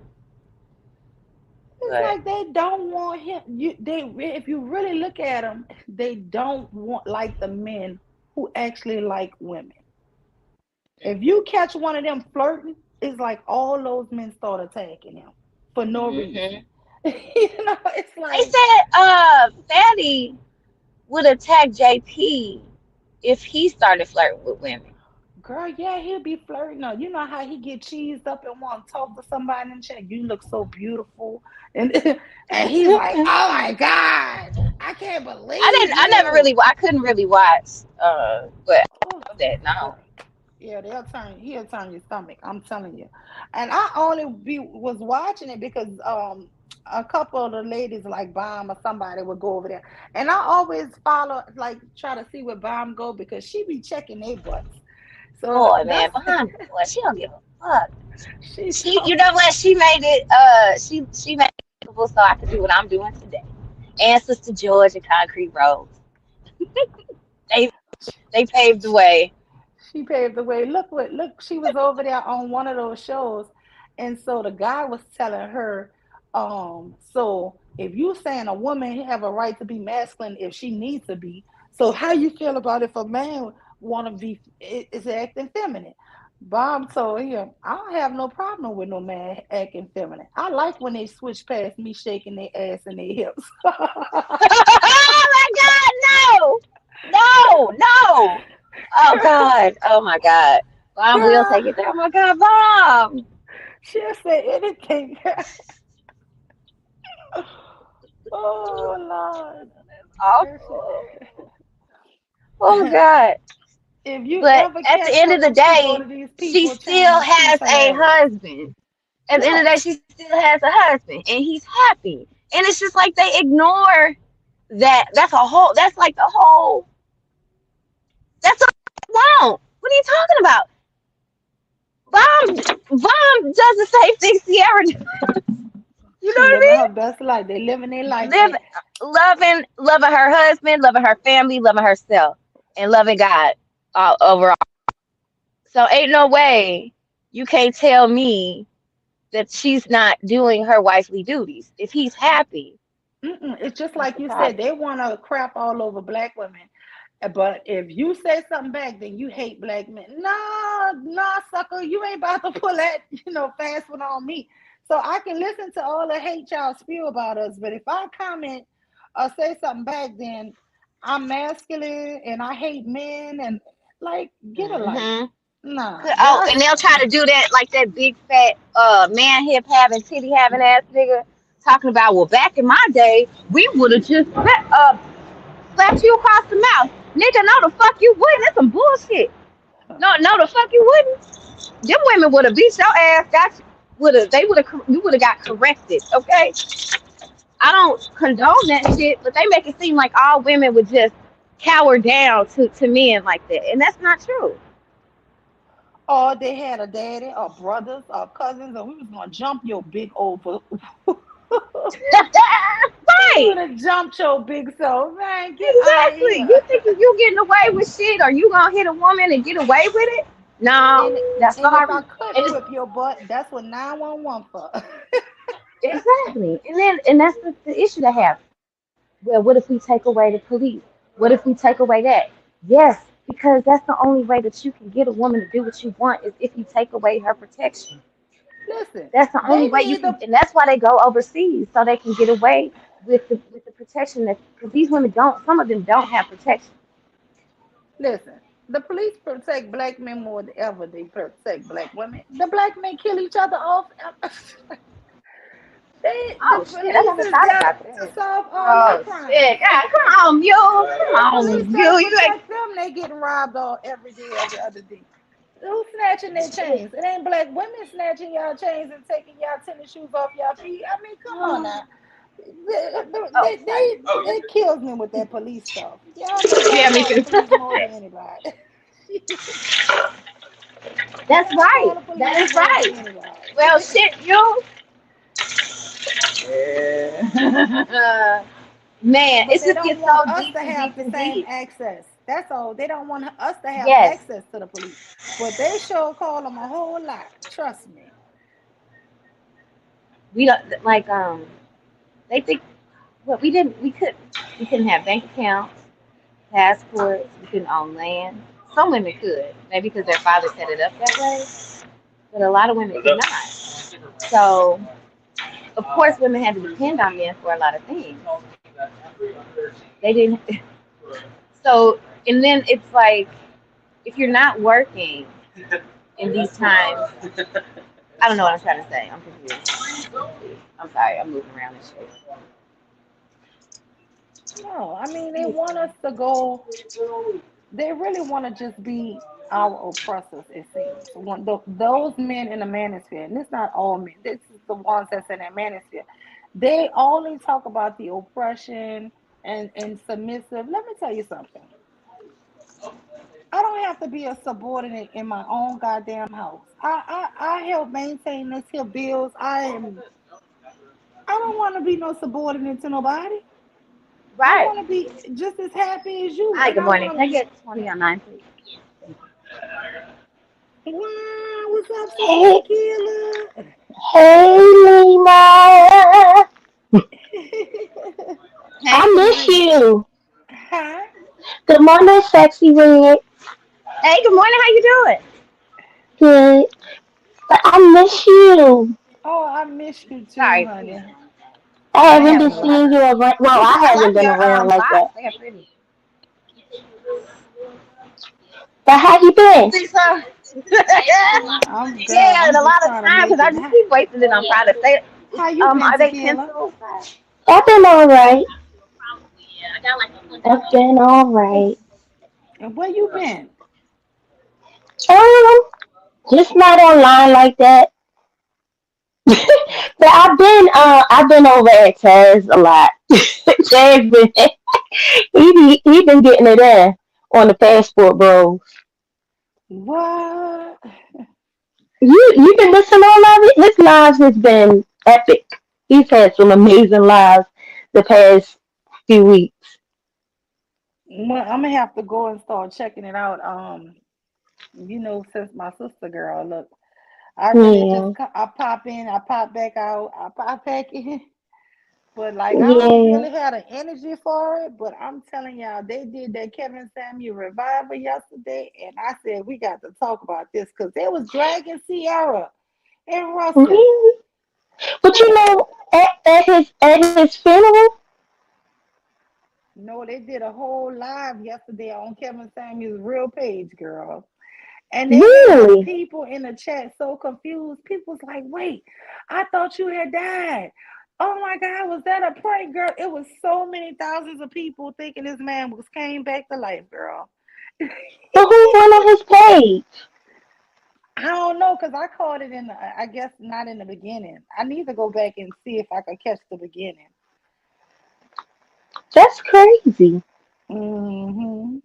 it's But like they don't want him. If you really look at them, they don't want like the men who actually like women. If you catch one of them flirting, it's like all those men start attacking him for no reason. hmm It's they like, said Fatty would attack JP if he started flirting with women. girl, yeah, he'll be flirting. You know how he get cheesed up and want to talk to somebody and check. You look so beautiful, and and he's like, oh my god, I can't believe I never you. I couldn't really watch but I Oh, know that girl. now. Yeah, he'll turn your stomach. I'm telling you. And I only was watching it because a couple of the ladies like Bomb or somebody would go over there, and I always follow, like, try to see where Bomb go because she be checking their butts. So Boy, man, that's behind boy, she don't give a fuck. she's She, so you know what? She made it. She made it possible so I could do what I'm doing today. And Sister George and Concrete Roads. They they paved the way. she paved the way. Look, she was over there on one of those shows, and so the guy was telling her, so if you saying a woman have a right to be masculine if she needs to be, so how you feel about if a man want to be is acting feminine? Bob told him, I don't have no problem with no man acting feminine. I like when they switch past me shaking their ass and their hips. Oh my God, no, no, no. Oh God, oh my God. Mom will Girl, take it there. Oh my God, Mom. she'll say anything. Oh Lord. Awful. Oh my God. If you But ever at the catch end her of the when she go day, to these she people still channels, she's has a hilarious. husband. At the end of the day, Yes. she still has a husband, and he's happy. And it's just like they ignore that. That's like the whole. That's all they want. What are you talking about? Bomb does the same thing Sierra does. You know She what living her I best life. They living their mean? life. And Loving her husband, loving her family, loving herself, and loving God overall. So ain't no way you can't tell me that she's not doing her wifely duties. If he's happy, it's just what's like the you said, problem? they want to crap all over black women. But if you say something back, then you hate black men. No, no, sucker, you ain't about to pull that, fast one on me. So I can listen to all the hate y'all spew about us, but if I comment or say something back, then I'm masculine and I hate men and, like, get a life. Hmm. Nah, Oh, y'all. and they'll try to do that like that big fat man hip having titty having ass nigga talking about. Well, back in my day, we would have just slapped you across the mouth, nigga. No, the fuck you wouldn't. That's some bullshit. No, no, the fuck you wouldn't. Them women would have beat your ass. Got you. Would have. They would have. You would have got corrected. Okay. I don't condone that shit, but they make it seem like all women would just cower down to men like that, and that's not true. Or they had a daddy or brothers or cousins, and we was gonna jump your big over. We Right. would have jumped your big self, man. Get out of Exactly. You here. think you getting away with shit, or you gonna hit a woman and get away with it? No, And that's and if I sorry. could And whip your butt, that's what 911 for. exactly. And that's the issue they have. Well, what if we take away the police? What if we take away that? Yes, because that's the only way that you can get a woman to do what you want is if you take away her protection. Listen, That's the only they way you need can, the and that's why they go overseas so they can get away with the protection that because these women don't. Some of them don't have protection. listen. The police protect black men more than ever they protect black women. The black men kill each other off. The Oh shit, I police never is thought there about to that. solve all our Oh crimes. shit. God, come on, you. Come The police on, there to you ain't protect them. They getting robbed all every day, every other day. Who's snatching their shit. chains? It ain't black women snatching y'all chains and taking y'all tennis shoes off y'all feet. I mean, come on now. Oh, sorry. It kills me with that police stuff. Y'all know y'all Yeah, me call the too. police more than anybody. That's Y'all right. call the That police is more than right. anybody. Well, shit, you. Yeah. Man, But it they just don't gets want so us deep to and have deep the and same deep. access. That's all. They don't want us to have Yes, access to the police. But they sure call them a whole lot. Trust me. we don't like. They think well, we couldn't have bank accounts, passports. We couldn't own land. Some women could, maybe because their father set it up that way. But a lot of women could not. So, of course, women had to depend on men for a lot of things. They didn't. So, and then it's like if you're not working in these times, I don't know what I'm trying to say. I'm confused. I'm sorry. I'm moving around and shit. No, I mean they want us to go. They really want to just be our oppressors. It seems those men in the manosphere, and it's not all men. This is the ones that's in that manosphere. They only talk about the oppression and submissive. Let me tell you something. I don't have to be a subordinate in my own goddamn house. I help maintain this here bills. I don't want to be no subordinate to nobody. I Right. want to be just as happy as you, Hi. and Good I morning. want Can I get 20 on mine, please? to. Wow, what's up, Sister Hey, Tequila? hey, Lena. Hey. I Good miss morning. you. Hi. Good morning, sexy red. Hey. Good morning. How you doing? Good. But I miss you. Oh, I miss you too, Sorry, please. honey. I I haven't have been a lot. seeing you around. Well, I I haven't love been your around like that. socks. They are pretty. But how you You been? think so? Girl, Yeah, and I'm a just lot of trying to time make because I it. just keep wasting it on products. How you been, Are they Tequila? pencils? I've been all right. I've been all right. And where you been? Um, just not online like that. But Okay. I've been over at Taz a lot. Taz been he been getting it in on the passport, bro. What? You've been listening to all of it. His lives has been epic. He's had some amazing lives the past few weeks. Well, I'm gonna have to go and start checking it out. Since my sister girl, look, I really just Yeah, I pop in, I pop back out, I pop back in. But like I don't yeah. really have the energy for it. But I'm telling y'all, they did that Kevin Samuel revival yesterday, and I said we got to talk about this because they was dragging Sierra and Russell. Really? But you Man, know, at his funeral, no, they did a whole live yesterday on Kevin Samuel's real page, girl. And they had the really. people in the chat so confused. People was like, wait, I thought you had died. Oh my God, was that a prank, girl? It was so many thousands of people thinking this man was came back to life, girl. But who went on his page? I don't know, because I caught it I guess not in the beginning. I need to go back and see if I could catch the beginning. That's crazy. Hmm.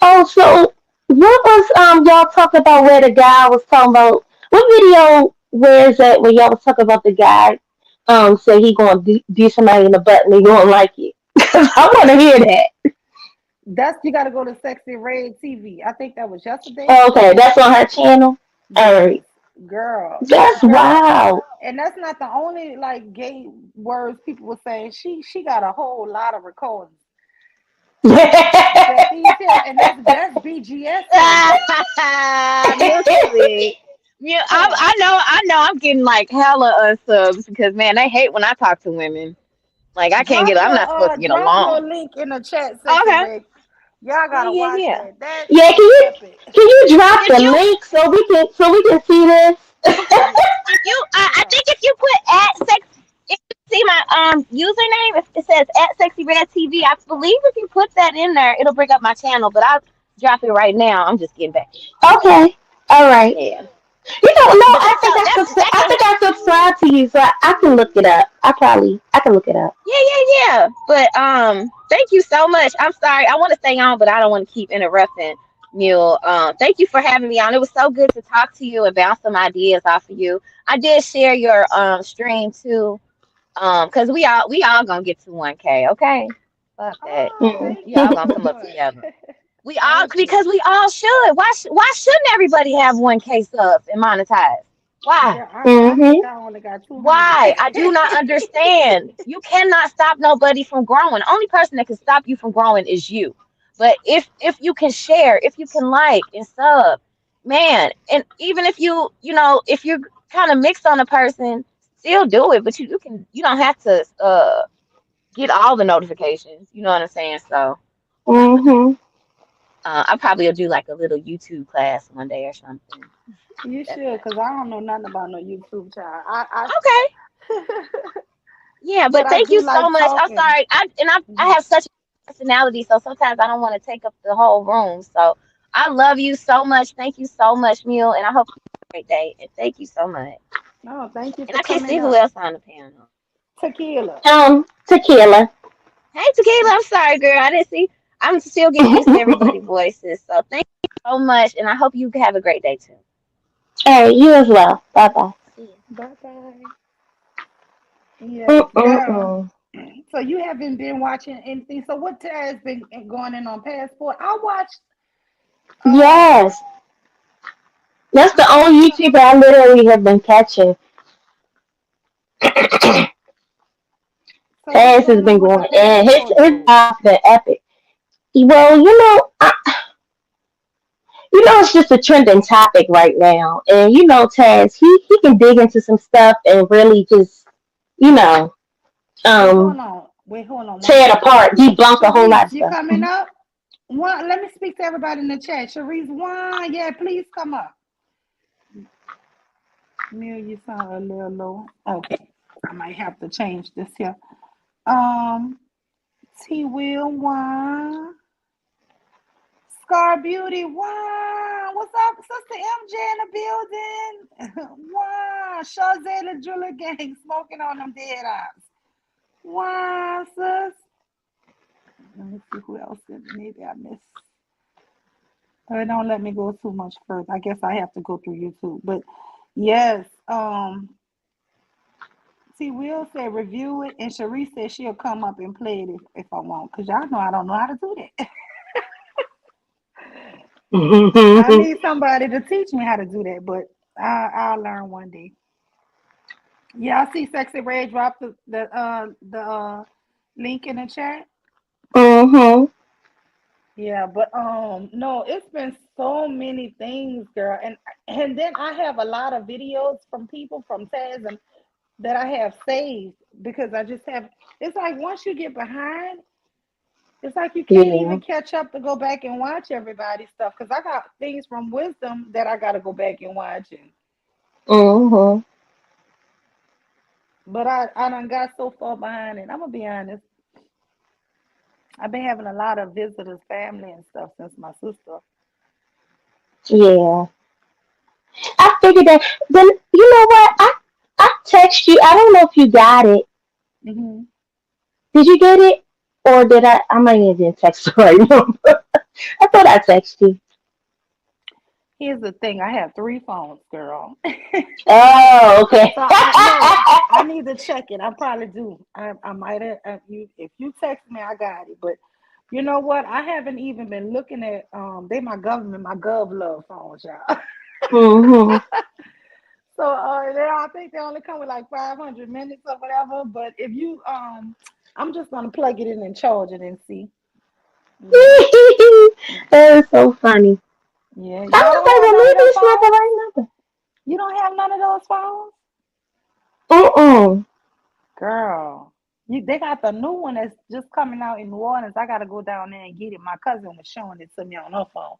Oh, so what was y'all talking about where the guy was talking about? What video where is that where y'all was talking about the guy said he gonna do somebody in the butt and he don't like it? I want to hear that. You got to go to Sexy Red TV. I think that was yesterday. Okay, that's on her channel. All right, Yes, girl, that's girl. wild. And that's not the only like gay words people were saying. She got a whole lot of recordings that these here, and that's BGS tapes. Real silly. Yeah, Huh. I know. I'm getting like hella unsubs because man, they hate when I talk to women. Like I can't get. I'm not supposed to get Drop your along. link in the chat, Sexy Okay. Red. Y'all Yeah, gotta yeah, watch yeah. that. That Yeah, is epic. can you drop If the you, link so we can see this? if you, I Yeah. think if you put at sex, See my username? It says at Sexy Red TV. I believe if you put that in there, it'll bring up my channel. But I'll drop it right now. I'm just getting back. Okay. All right. Yeah, You don't know. but that's a I think I subscribe to you, so I can look it up. I can look it up. yeah. But thank you so much. I'm sorry. I want to stay on, but I don't want to keep interrupting. Mule. Thank you for having me on. It was so good to talk to you and bounce some ideas off of you. I did share your stream too. Cause we all gonna get to 1K, okay? Fuck that. Oh, Mm. thank We you all gonna so come up much. together. We all Thank you. because we all should. Why shouldn't everybody have 1K subs and monetize? Why? Girl, I Mhm. think I only got 200. Why? I do not understand. You cannot stop nobody from growing. Only person that can stop you from growing is you. But if you can share, if you can like and sub, man, and even if if you're kind of mixed on a person, still do it. But you don't have to get all the notifications. You know what I'm saying? So Mhm. I probably will do like a little YouTube class one day or something. You That's should, it. because I don't know nothing about no YouTube child. I Okay. Yeah, but but I thank do you so like much. I'm talking. sorry. I Mhm. have such a personality, so sometimes I don't want to take up the whole room. So I love you so much. Thank you so much, Mule, and I hope you have a great day. And thank you so much. No, thank you And for I can't coming see who up. else on the panel. Tequila. Tequila. Hey, Tequila. I'm sorry, girl. I didn't see. I'm still getting used to everybody's voices. So thank you so much, and I hope you have a great day too. All right, you as well. Bye bye. See you. Bye bye. Yes, girl. Mm-mm-mm. So you haven't been watching anything. So what has been going in on Passport? I watched. Um, Yes, that's I the only watched. YouTuber I literally have been catching. So what's Taz has going been on with the going, and Passport his group? job's been epic. Well, it's just a trending topic right now, and Taz, he can dig into some stuff and really just, you know, Wait, hold um, on. Wait, hold on one tear it second. apart, debunk a whole lot Sharice, of you stuff. coming up? One, let me speak to everybody in the chat. Sharice, one, yeah, please come up. Mill, you sound a little low. Okay, I might have to change this here. Um, T Will, one. Scar Beauty, wow. What's up, Sister MJ in the building? Wow. Shazay the Driller Gang smoking on them dead eyes. Wow, sis. Let me see who else. Maybe I missed. Don't let me go too much further. I guess I have to go through YouTube. But yes, see, Will said review it, and Sharice said she'll come up and play it if I want. Because y'all know I don't know how to do that. I need somebody to teach me how to do that, but I'll learn one day. Yeah, I see Sexy Ray drop the link in the chat. Mm-hmm. Yeah, but no, it's been so many things, girl, and then I have a lot of videos from people from Taz and that I have saved because I just have. It's like once you get behind, it's like you can't Yeah. even catch up to go back and watch everybody's stuff because I got things from Wisdom that I got to go back and watch. Mm-hmm. But I done got so far behind, and I'm gonna be honest. I've been having a lot of visitors, family, and stuff since my sister. Yeah. I figured that. Then you know what? I text you. I don't know if you got it. Hmm. Did you get it? Or did I? I might have didn't text the right number. I thought I texted you. Here's the thing: I have three phones, girl. Oh, okay. So I know I need to check it. I probably do. I might have. You, if you text me, I got it. But you know what? I haven't even been looking at. They my government, my gov love phones, y'all. Mhm. So I think they only come with like 500 minutes or whatever. But if you I'm just gonna plug it in and charge it and see. Yeah, That is so funny. yeah. I Y'all was don't like, have well, none of maybe them it's not the phones. right number. You don't have none of those phones, Uh-uh. girl. They got the new one that's just coming out in New Orleans. I gotta go down there and get it. My cousin was showing it to me on her phone.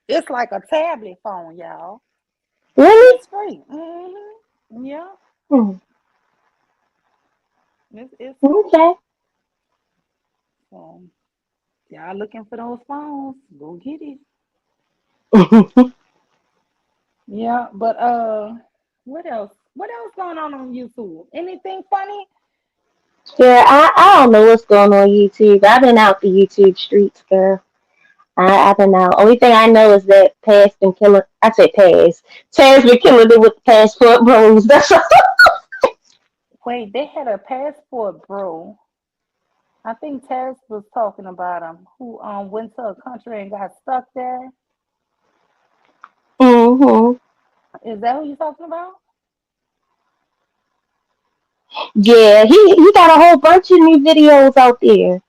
It's like a tablet phone, y'all, and Really? it's free. Yeah, Hmm. It's fun. Okay. So y'all looking for those phones? Go get it. Yeah, but what else? What else going on YouTube? Anything funny? Yeah, I don't know what's going on YouTube. I've been out the YouTube streets, girl. I've been out. Only thing I know is that Paz been killing. I said Paz. Taz been killing it with the passport bros. That's all. Wait, they had a passport, bro. I think Taz was talking about him, who went to a country and got stuck there. Hmm. Is that who you talking about? Yeah, he got a whole bunch of new videos out there.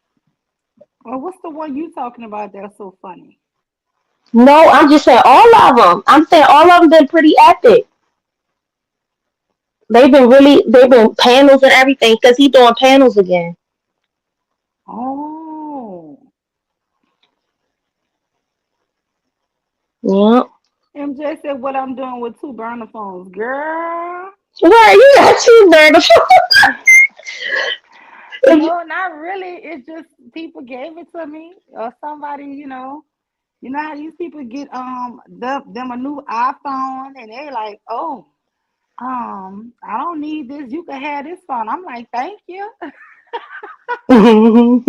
Or what's the one you talking about that's so funny? No, I'm just saying all of them. I'm saying all of them been pretty epic. They've been panels and everything because he doing panels again. Oh, Yep. MJ said what I'm doing with two burner phones, girl. Where you got two burner No, not really. It's just people gave it to me or somebody, You know how these people get them a new iPhone and they like, oh, I don't need this. You can have this phone. I'm like, thank you. phones.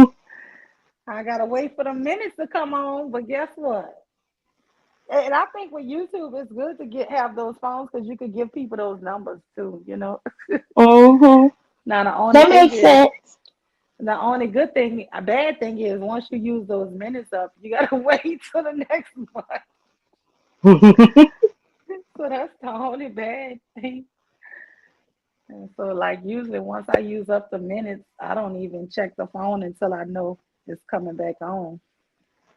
I gotta wait for the minutes to come on, but guess what? And I think with YouTube, it's good to have those phones because you could give people those numbers too. Hmm. Now the only That thing makes is, sense. the only good thing, a bad thing is once you use those minutes up, you gotta wait till the next month. So that's the only bad thing. And so, like, usually once I use up the minutes, I don't even check the phone until I know it's coming back on.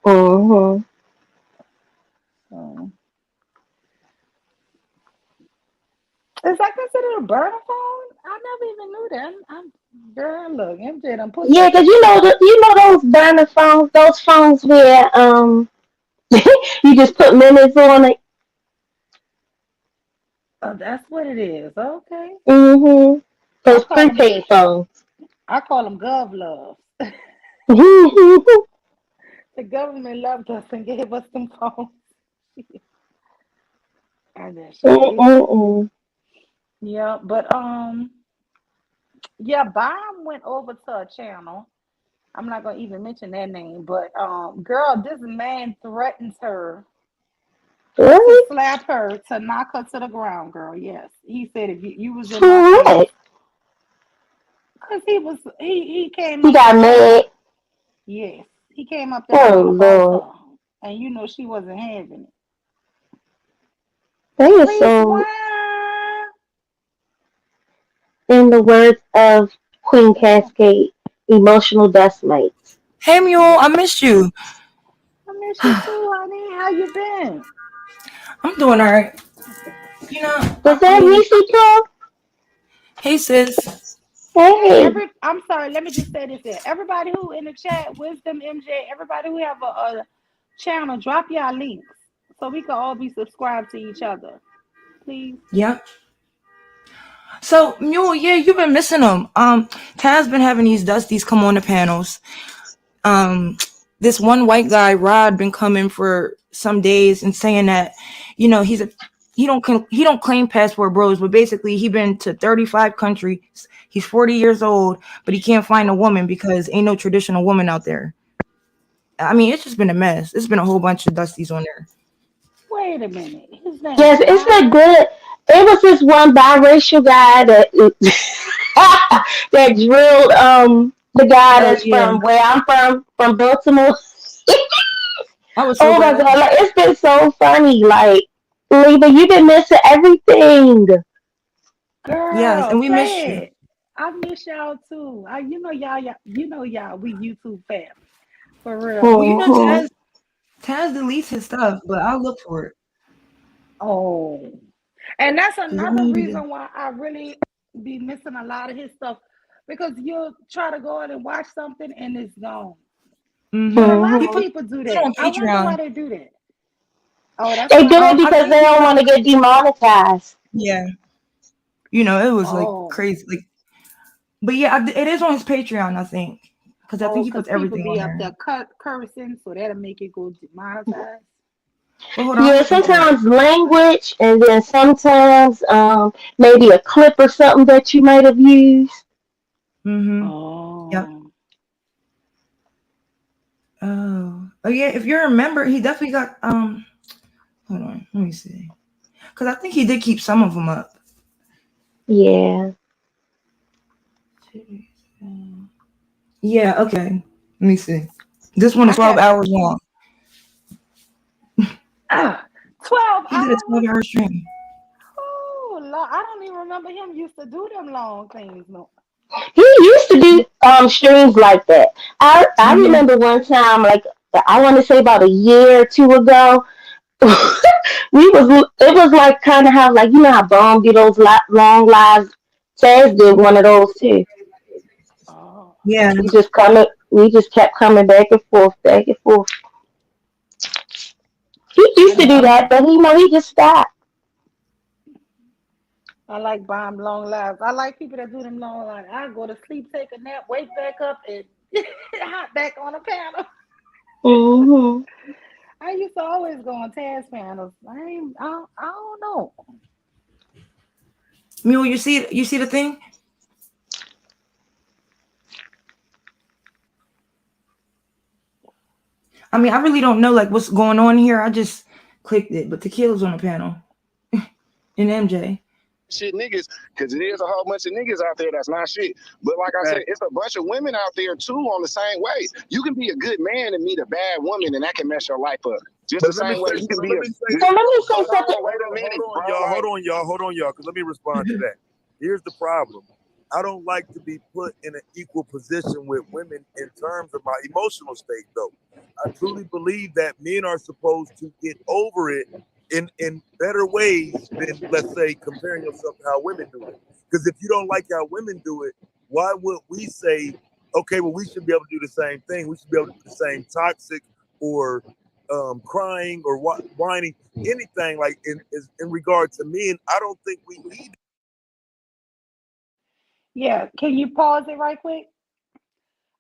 Hmm. So, is that considered a burner phone? I never even knew that. Girl, look, MJ done put Yeah, that because together. you know those burner phones, those phones where you just put minutes on it. Oh, that's what it is. Okay. Hmm. I Those call them, prepaid phones. I call them gov loves. The government loved us and gave us some phones. And then she did. Mm-mm-mm. Yeah, but yeah, Bomb went over to a channel. I'm not gonna even mention that name, but girl, this man threatens her to Really? slap her, to knock her to the ground, girl. Yes, he said if you was in my For face, what? cause he came He up got there trying to, mad. yes, he came up there Oh trying to boss Lord, her, and she wasn't having it. they are Reese, so. why? In the words of Queen Yeah, Cascade, emotional decimates. Hey Mule, I yeah. missed you. I miss you too, honey. How you been? I'm doing alright. You know, Was I that mean, Reese Pro? hey sis. Hey, Hey. I'm sorry. Let me just say this here. Everybody who in the chat, Wisdom, MJ, everybody who have a channel, drop y'all links so we can all be subscribed to each other, please. Yeah. So Mule, yeah, you've been missing them. Taz been having these Dusties come on the panels. Um, this one white guy, Rod, been coming for some days and saying that, he don't claim passport bros, but basically he been to 35 countries. He's 40 years old, but he can't find a woman because ain't no traditional woman out there. I mean, it's just been a mess. It's been a whole bunch of Dusties on there. Wait a minute. His name's Yes, it's that Rod. good. It was this one biracial guy that that drilled the guy Oh that's yeah, from where I'm from Baltimore. I was so Oh my glad. god, like it's been so funny. Like, Leva, you've been missing everything. Yes, Girl, and we miss you. play it. I miss y'all too. Y'all, we YouTube family. For real. Well, Hmm. Taz deletes his stuff, but I'll look for it Oh. And that's because I another need to get. reason why I really be missing a lot of his stuff because you'll try to go in and watch something and it's gone. But a lot He of Hmm. people do put it that. on I wonder why Patreon. they do that. Oh, that's They why do they it do I because that. they think don't want to get demonetized. yeah, it was like Oh, crazy. Like But yeah, it is on his Patreon, I think, because I think Oh, he because puts people everything on be up there. there cursing, so that'll make it go demonetized. But hold on, I'm Yeah, looking for it. sometimes language, and then sometimes maybe a clip or something that you might have used. Mm-hmm. Yep. Oh. Oh yeah. If you remember, he definitely got Hold on, let me see. Because I think he did keep some of them up. Yeah. Yeah. Okay. Let me see. This one is I 12 got hours long. 12 He did a hours. 12-hour stream. Oh, Lord. I don't even remember him used to do them long things. No. He used to do streams like that. I Mm-hmm. remember one time, like I want to say about a year or two ago, it was like kind of how, like, you know how Bone do those long lives. Taz did one of those too. Oh. Yeah. We just kept coming back and forth, back and forth. He I used to know. do that, but he just stopped. I like bomb long lives. I like people that do them long lives. I go to sleep, take a nap, wake back up, and hop back on a panel. Hmm. I used to always go on task panels. I don't know. Mule, you see the thing? I mean, I really don't know like what's going on here. I just clicked it, but Tequila's on the panel and MJ. Shit niggas, because it is a whole bunch of niggas out there that's not shit. But like I said, it's a bunch of women out there too on the same way. You can be a good man and meet a bad woman, and that can mess your life up. Just the same way you can be a. So let me say Hold something. on, wait a minute, bro. Hold on, y'all. Because let me respond to that. Here's the problem. I don't like to be put in an equal position with women in terms of my emotional state, though. I truly believe that men are supposed to get over it in better ways than, let's say, comparing yourself to how women do it. Because if you don't like how women do it, why would we say, okay, well, we should be able to do the same thing? We should be able to do the same toxic or crying or whining, anything like in regard to men. I don't think we need. Yeah, can you pause it right quick?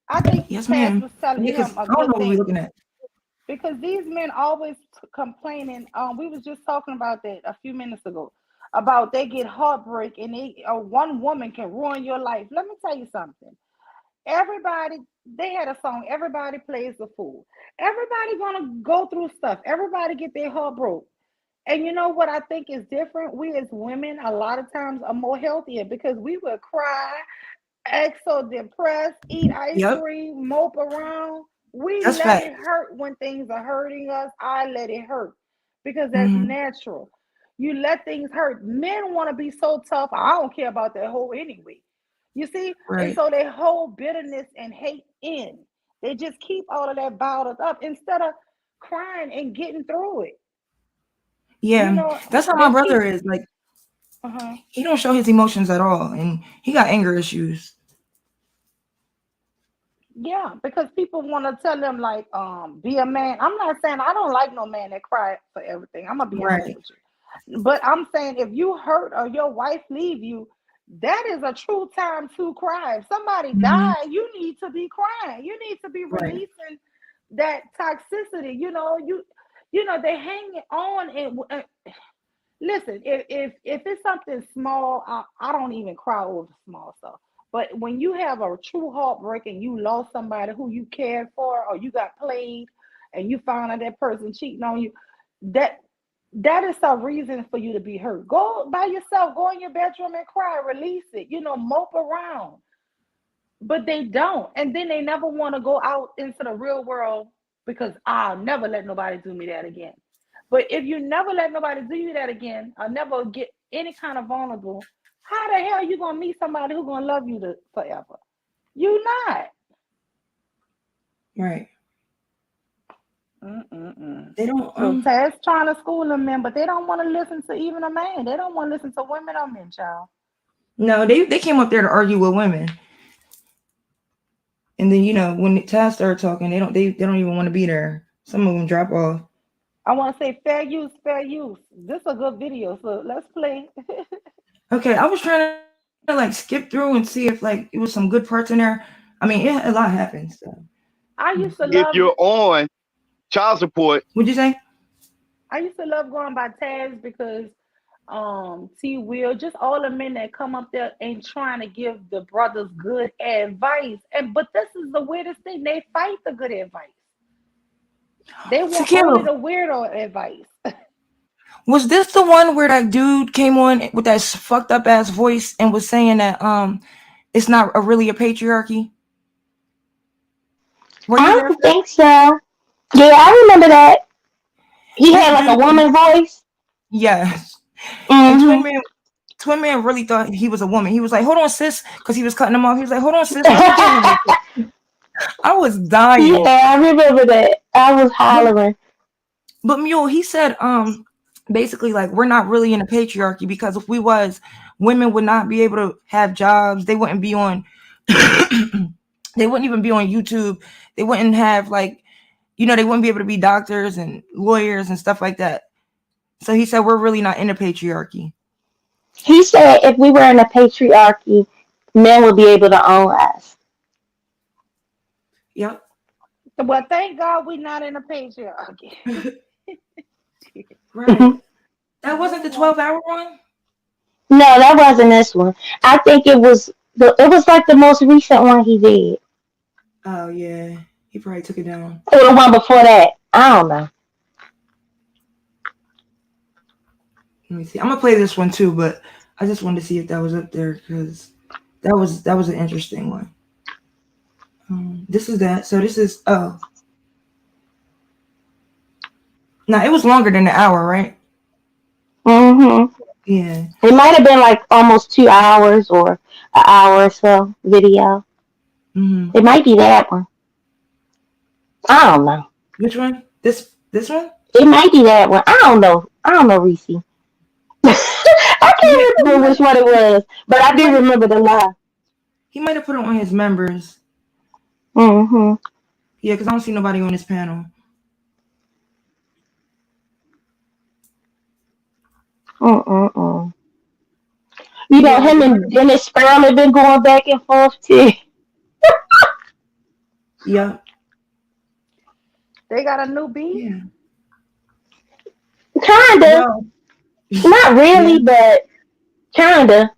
I think Yes, Taz ma'am. was telling Yeah, because him a I don't good know what we're thing looking at. because these men always complaining. We was just talking about that a few minutes ago about they get heartbreak and one woman can ruin your life. Let me tell you something. Everybody, they had a song. Everybody plays the fool. Everybody gonna go through stuff. Everybody get their heart broke. And you know what I think is different? We as women, a lot of times, are more healthier because we will cry, act so depressed, eat ice Yep, cream, mope around. We that's let fact. it hurt when things are hurting us. I let it hurt because that's Mm-hmm. natural. You let things hurt. Men want to be so tough. I don't care about that whole anyway. You see? And Right. so they hold bitterness and hate in. They just keep all of that bottled up instead of crying and getting through it. You Yeah, know, that's how my they brother keep, is. Like, uh-huh. he don't show his emotions at all, and he got anger issues. Yeah, because people want to tell them like, be a man. I'm not saying I don't like no man that cry for everything. I'm gonna be honest Right. with you. But I'm saying if you hurt or your wife leave you, that is a true time to cry. If somebody Mm-hmm. died, you need to be crying. You need to be Right. releasing that toxicity. You know they hang it on and listen, if it's something small, I don't even cry over small stuff. But when you have a true heartbreak and you lost somebody who you cared for, or you got played, and you found out that person cheating on you, that that is a reason for you to be hurt. Go by yourself, go in your bedroom and cry, release it, mope around. But they don't, and then they never want to go out into the real world because I'll never let nobody do me that again. But if you never let nobody do you that again, or never get any kind of vulnerable, how the hell you gonna meet somebody who's gonna love you forever? You not. Right. Mm-mm-mm. They don't. So Ted's trying to school them men, but they don't want to listen to even a man. They don't want to listen to women or men, child. No, they came up there to argue with women, and then when the Taz started talking, they don't even want to be there. Some of them drop off. I want to say fair use, fair use. This is a good video, so let's play. Okay, I was trying to like skip through and see if like it was some good parts in there. I mean, a lot happens. So. I used to If love. you're on child support, What'd you say? I used to love going by Taz because T Will, just all the men that come up there and trying to give the brothers good advice. And but this is the weirdest thing. They fight the good advice. They want only Tequila, the weirdo advice. was this the one where that dude came on with that fucked up ass voice and was saying that it's not really a patriarchy? Were you I there? don't think so. Yeah, I remember that. He This had like a dude, woman voice. yes. And Mm-hmm. Twin Man really thought he was a woman. He was like, "Hold on, sis," because he was cutting him off. He was like, "Hold on, sis, let me get him." I was dying. Yeah, I remember that. I was But, hollering. but Mule, he said, basically like we're not really in a patriarchy because if we was, women would not be able to have jobs. They wouldn't be on. They wouldn't even be on YouTube. They wouldn't have like, they wouldn't be able to be doctors and lawyers and stuff like that. So he said we're really not in a patriarchy. He said if we were in a patriarchy, men would be able to own us. Yep. Well, thank God we're not in a patriarchy. Right. That wasn't the 12-hour one? No, that wasn't this one. I think it was like the most recent one he did. Oh yeah. He probably took it down. Or the one before that. I don't know. Let me see. I'm gonna play this one too, but I just wanted to see if that was up there because that was an interesting one. This is that. So this is now it was longer than an hour, right? Mm-hmm. Yeah. It might have been like almost 2 hours or an hour or so video. Mm-hmm. It might be that one. I don't know. Which one? This one? It might be that one. I don't know. I don't know, Reese. I Yeah, can't remember which one it was, but I he do might remember the lie. he might have put it on his members. Mm-hmm. Yeah, because I don't see nobody on this panel. Mm-mm-mm. You know, Yeah, like him and Dennis Sperm have been going back and forth too. yeah. They got a new beef. Yeah. Kinda. Well, Not yeah. really, but kinda.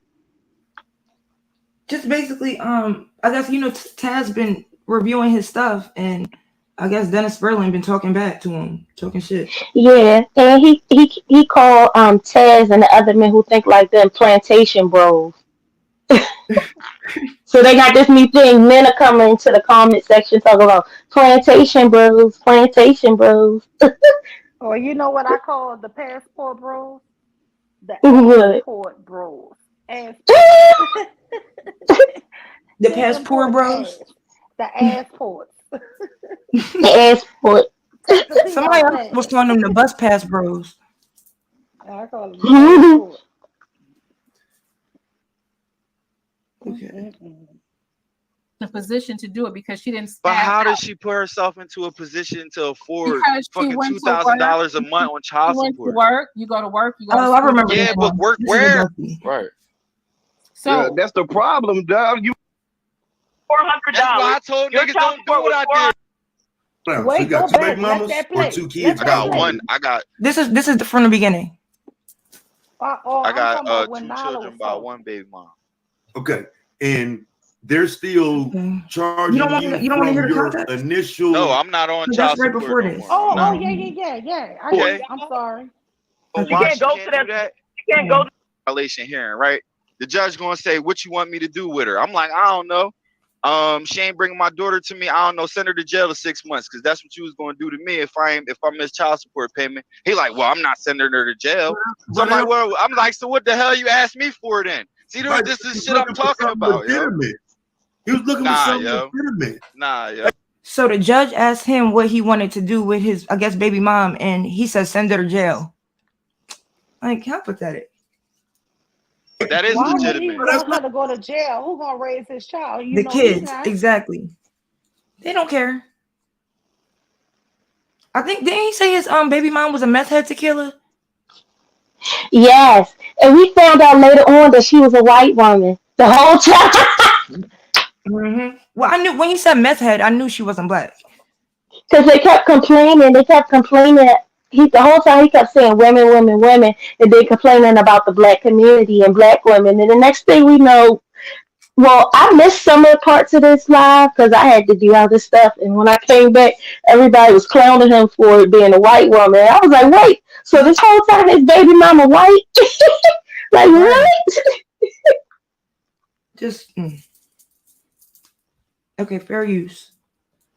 Just basically, I guess Taz been reviewing his stuff, and I guess Dennis Sperling been talking back to him, talking shit. Yeah. And he called Taz and the other men who think like them plantation bros. So they got this new thing. Men are coming into the comment section talking about plantation bros, plantation bros. Or you know what I call the passport bros? The What? passport bros. Passport. The They past poor import bros. ass. The assports. The airport. Take the P Somebody off else was ass. calling them the bus pass bros. I call them the assport. Okay. the position to do it because she didn't but spaz how does out she put herself into a position to afford because she fucking went to work. $2,000 a month on She child went to support? work. You go to work. You go to Oh, I school. remember Yeah, this but one. work This is a where? Dusty. Right. Yeah, So that's the problem, dog. You That's why I told niggas don't do what I did. So you Wait, got go two baby back. Let mamas that or play. two Let kids? I that got play. one. This is from the beginning. Oh, I I'm got talking about when two Nala was children by talking. one baby mom. Okay, and they're still Okay. charging You don't want to hear from the your context? initial. No, I'm not on That's child right support before no this. more. Oh, I'm not. yeah. I Okay. did. I'm sorry. But why she can't do that? Violation hearing, right? The judge gonna say, "What you want me to do with her?" I'm like, I don't know. She ain't bringing my daughter to me. I don't know. Send her to jail for 6 months because that's what you was gonna do to me if I miss child support payment. He like, well, I'm not sending her to jail. So I'm like, well, so what the hell you asked me for then? See, Right, this is he's shit I'm looking for talking something about, yo. legitimate. He was looking for Nah, something yo. legitimate. Nah, yo. So the judge asked him what he wanted to do with his, I guess, baby mom, and he said send her to jail. Like, how pathetic. That is Why would he legitimate. want her to go to jail? Who gonna raise his child? You The know he's kids, not. exactly. They don't care. I think didn't he say his baby mom was a meth head tequila? Yes. And we found out later on that she was a white woman. The whole time. Well, I knew when he said meth head, I knew she wasn't black. Because they kept complaining. They kept complaining. The whole time he kept saying women, women, women, and they complaining about the black community and black women. And the next thing we know, well, I missed some of the parts of this live because I had to do all this stuff. And when I came back, everybody was clowning him for being a white woman. I was like, wait, so this whole time his baby mama white? Like, Right. what? Just okay, fair use.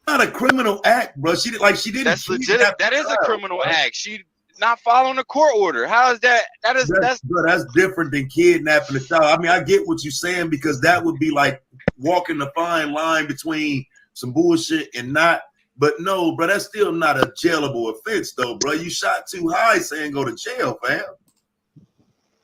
Not a criminal act, bro. She didn't. That's legit. That is a criminal act. She not following a court order. How is that? That's different than kidnapping a child. I mean, I get what you're saying because that would be like walking the fine line between some bullshit and not. But no, bro, that's still not a jailable offense, though, bro. You shot too high, saying go to jail, fam.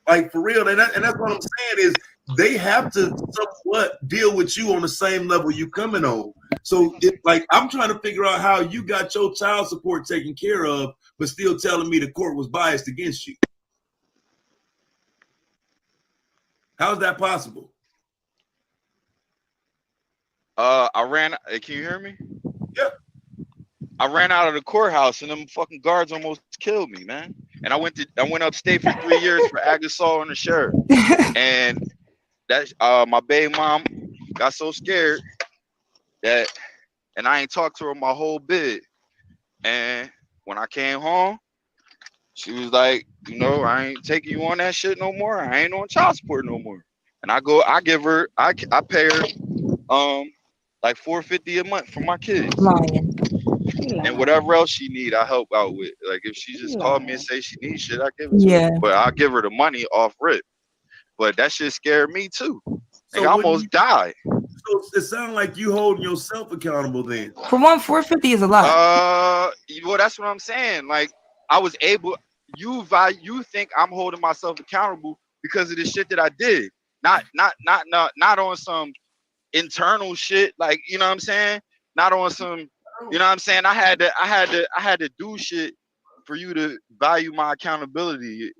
Like for real, and that's what I'm saying is they have to somewhat deal with you on the same level you coming on. So like I'm trying to figure out how you got your child support taken care of, but still telling me the court was biased against you. How is that possible? Can you hear me? Yeah. I ran out of the courthouse and them fucking guards almost killed me, man. And I went upstate for 3 years for ag assault on the sheriff. And that my baby mom got so scared that, and I ain't talked to her my whole bid. And when I came home, she was like, you know, I ain't taking you on that shit no more. I ain't on child support no more. And I pay her like $450 a month for my kids. Lying. And whatever else she need, I help out with. Like if she just called me and say she needs shit, I give it to her. But I give her the money off rip. But that shit scared me too. Like I almost died. So it sounds like you holding yourself accountable then. For one, 450 is a lot. Well, that's what I'm saying. Like I was able. You think I'm holding myself accountable because of the shit that I did, not on some internal shit. Like you know what I'm saying? Not on some. You know what I'm saying? I had to do shit for you to value my accountability.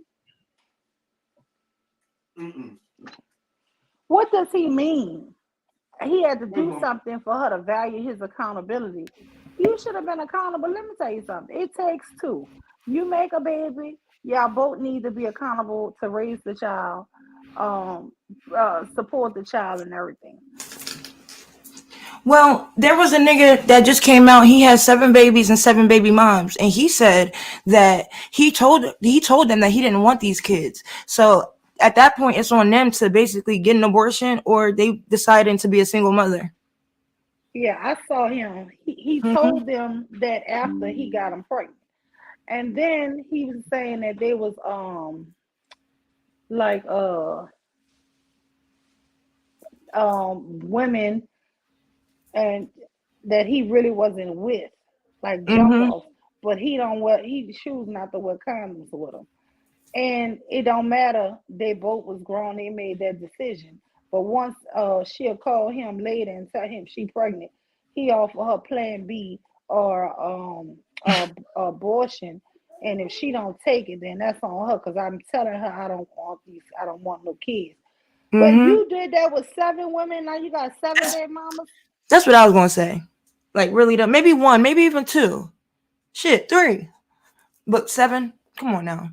What does he mean? He had to do something for her to value his accountability. You should have been accountable. Let me tell you something. It takes two. You make a baby, y'all both need to be accountable to raise the child, support the child and everything. Well, there was a nigga that just came out. He has 7 babies and 7 baby moms, and he said that he told them that he didn't want these kids. So at that point, it's on them to basically get an abortion, or they deciding to be a single mother. Yeah, I saw him. He told them that after he got them pregnant, and then he was saying that they was women. And that he really wasn't with, like jump off, but he choose not to wear condoms with him. And it don't matter, they both was grown, they made that decision. But once she'll call him later and tell him she pregnant, he offer her plan B or abortion. And if she don't take it, then that's on her, because I'm telling her I don't want no kids. But you did that with 7 women, now you got 7 baby mamas. That's what I was gonna say. Like really, maybe 1, maybe even 2. Shit, 3. But 7? Come on now.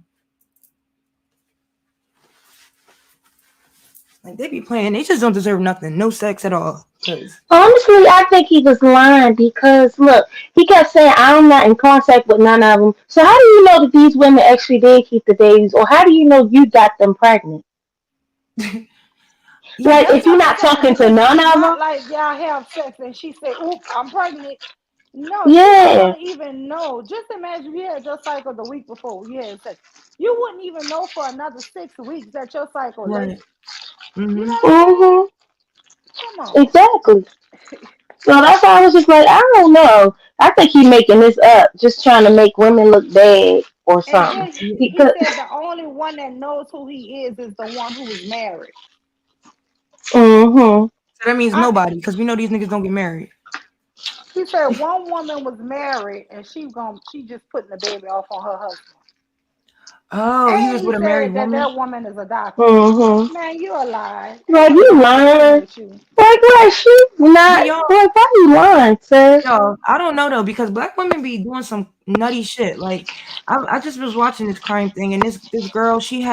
Like they be playing. They just don't deserve nothing. No sex at all. Honestly, I think he was lying because look, he kept saying I'm not in contact with none of them. So how do you know that these women actually did keep the babies, or how do you know you got them pregnant? Like if you're not talking to none of them, like y'all have sex and she said, "Oop, I'm pregnant." No, yeah, you don't even know. Just imagine you had your cycle the week before you had sex. You wouldn't even know for another 6 weeks that your cycle late. You know what I'm saying? Come on. Exactly. So that's why I was just like, I don't know. I think he's making this up, just trying to make women look bad or something. And he said the only one that knows who he is the one who is married. So that means nobody, because we know these niggas don't get married. He said one woman was married and she just putting the baby off on her husband. Oh, he And was he with a married said that woman. that woman is a doctor. Mm-hmm. Man, you a lie. Ain't Like no you doctor playing lying. with you. Like she's But not. y'all, Like why you lying, sis? yo, I don't know though, because black women be doing some nutty shit. Like I just was watching this crime thing, and this girl, she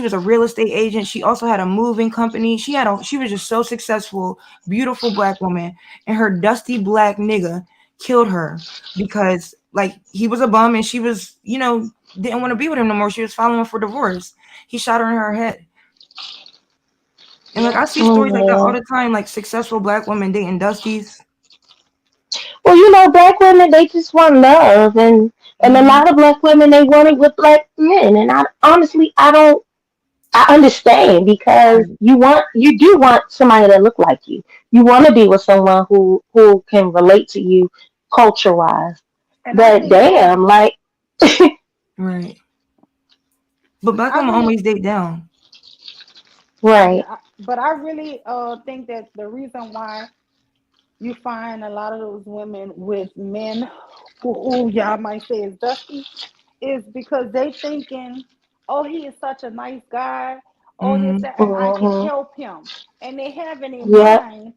was a real estate agent. She also had a moving company. She was just so successful, beautiful black woman, and her dusty black nigga killed her because like he was a bum and she was, didn't want to be with him no more. She was filing for divorce. He shot her in her head. And like I Yeah. see Oh stories like that all man. the time, like successful black women dating dusties. Well, black women they just want love, and a Hmm. lot of black women they want it with black men, and I honestly I don't. I understand because Right. you do want somebody that look like you. You want to be with someone who can relate to you culture wise. And I But think that damn, like Right. But black I women really always date down. right. yeah, but I really think that the reason why you find a lot of those women with men who y'all might say is dusty is because they thinking, oh, he is such a nice guy, oh this Hmm. that, and I can Hmm. help him, and they have in their Yep. mind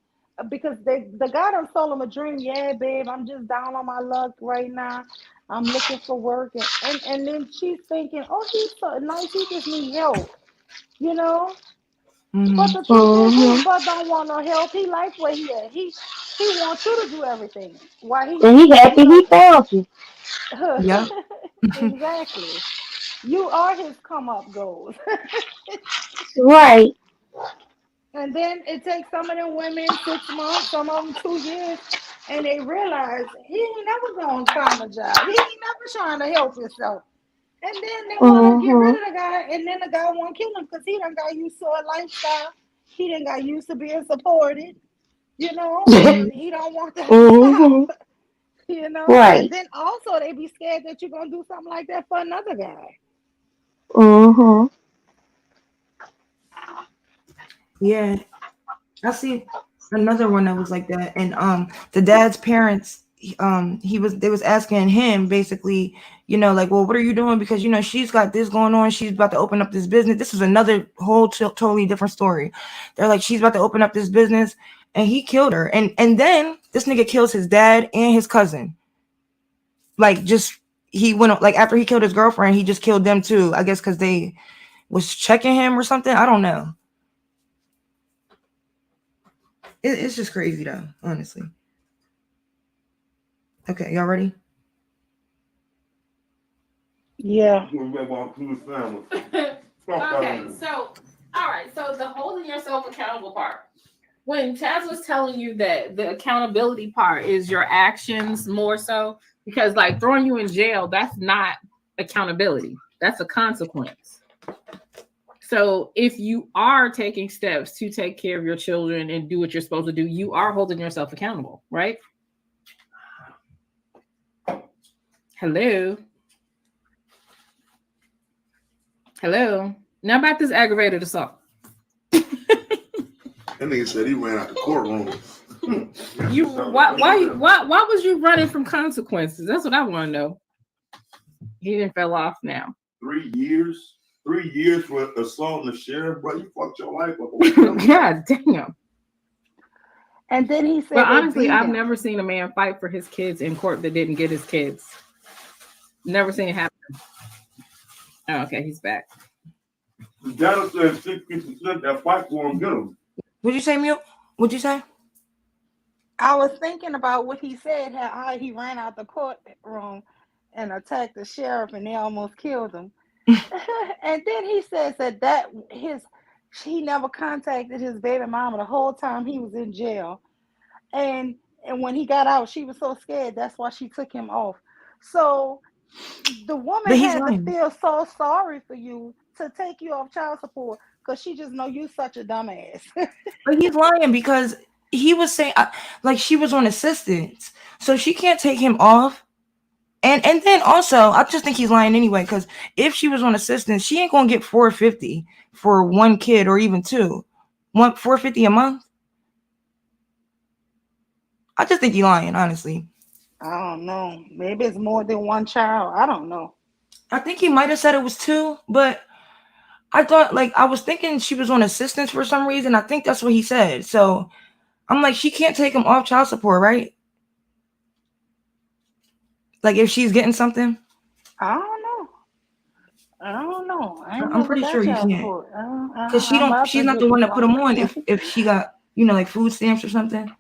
because the guy done sold them a dream. Yeah, babe, I'm just down on my luck right now. I'm looking for work, and then she's thinking, oh, he's so nice. He just need help, you know. But Hmm. the truth is, his Hmm. butt don't want no help. He like where he at. He wants you to do everything. Why And he you happy he know, found you. Yep. exactly. You are his come up goals. Right. And then it takes some of them women 6 months, some of them 2 years, and they realize he ain't never gonna find a job. He ain't never trying to help himself. And then they want to get rid Hmm. of the guy, and then the guy won't kill him because he done got used to a lifestyle. He done got used to being supported, and he don't want that to Hmm. stop, And Right. then also they be scared that you're gonna do something like that for another guy. Hmm. Yeah. I see another one that was like that. And the dad's parents, they was asking him basically, like, well, what are you doing? Because she's got this going on. She's about to open up this business. This is another whole totally different story. They're like, she's about to open up this business, and he killed her. And then this nigga kills his dad and his cousin. Like, just he went like after he killed his girlfriend, he just killed them too. I guess because they was checking him or something. I don't know. It's just crazy though, honestly. Okay, y'all ready? Yeah. Okay, so all right, so the holding yourself accountable part. When Chaz was telling you that the accountability part is your actions more so, because like throwing you in jail, that's not accountability. That's a consequence. So if you are taking steps to take care of your children and do what you're supposed to do, you are holding yourself accountable, right? Hello. Hello. Now about this aggravated assault. That nigga said he ran out the courtroom. Why was you running from consequences? That's what I want to know. He didn't fell off now. 3 years? 3 years for assaulting the sheriff, bro. You fucked your life up. God damn. And then he But said they honestly, beat I've him. never seen a man fight for his kids in court that didn't get his kids. Never seen it happen. Oh, okay, he's back. Dallas said 60% that fight for him, get him. What'd you say, Mute? What'd you say? I was thinking about what he said, how he ran out the courtroom and attacked the sheriff, and they almost killed him. And then he says that he never contacted his baby mama the whole time he was in jail, and when he got out, she was so scared. That's why she took him off. So the woman But he's had to lying. feel so sorry for you to take you off child support because she just know you such a dumbass. But he's lying because he was saying like she was on assistance, so she can't take him off. And then also, I just think he's lying anyway because if she was on assistance, she ain't gonna get $450 for one kid or even two. $450 a month. I just think he's lying, honestly. I don't know. Maybe it's more than one child. I don't know. I think he might have said it was 2, but I thought, like, I was thinking she was on assistance for some reason. I think that's what he said. So I'm like, she can't take him off child support, right? Like, if she's getting something. I don't know. I ain't I'm never pretty got sure you child can't. support. Because she's not the one that put them on if she got, like food stamps or something.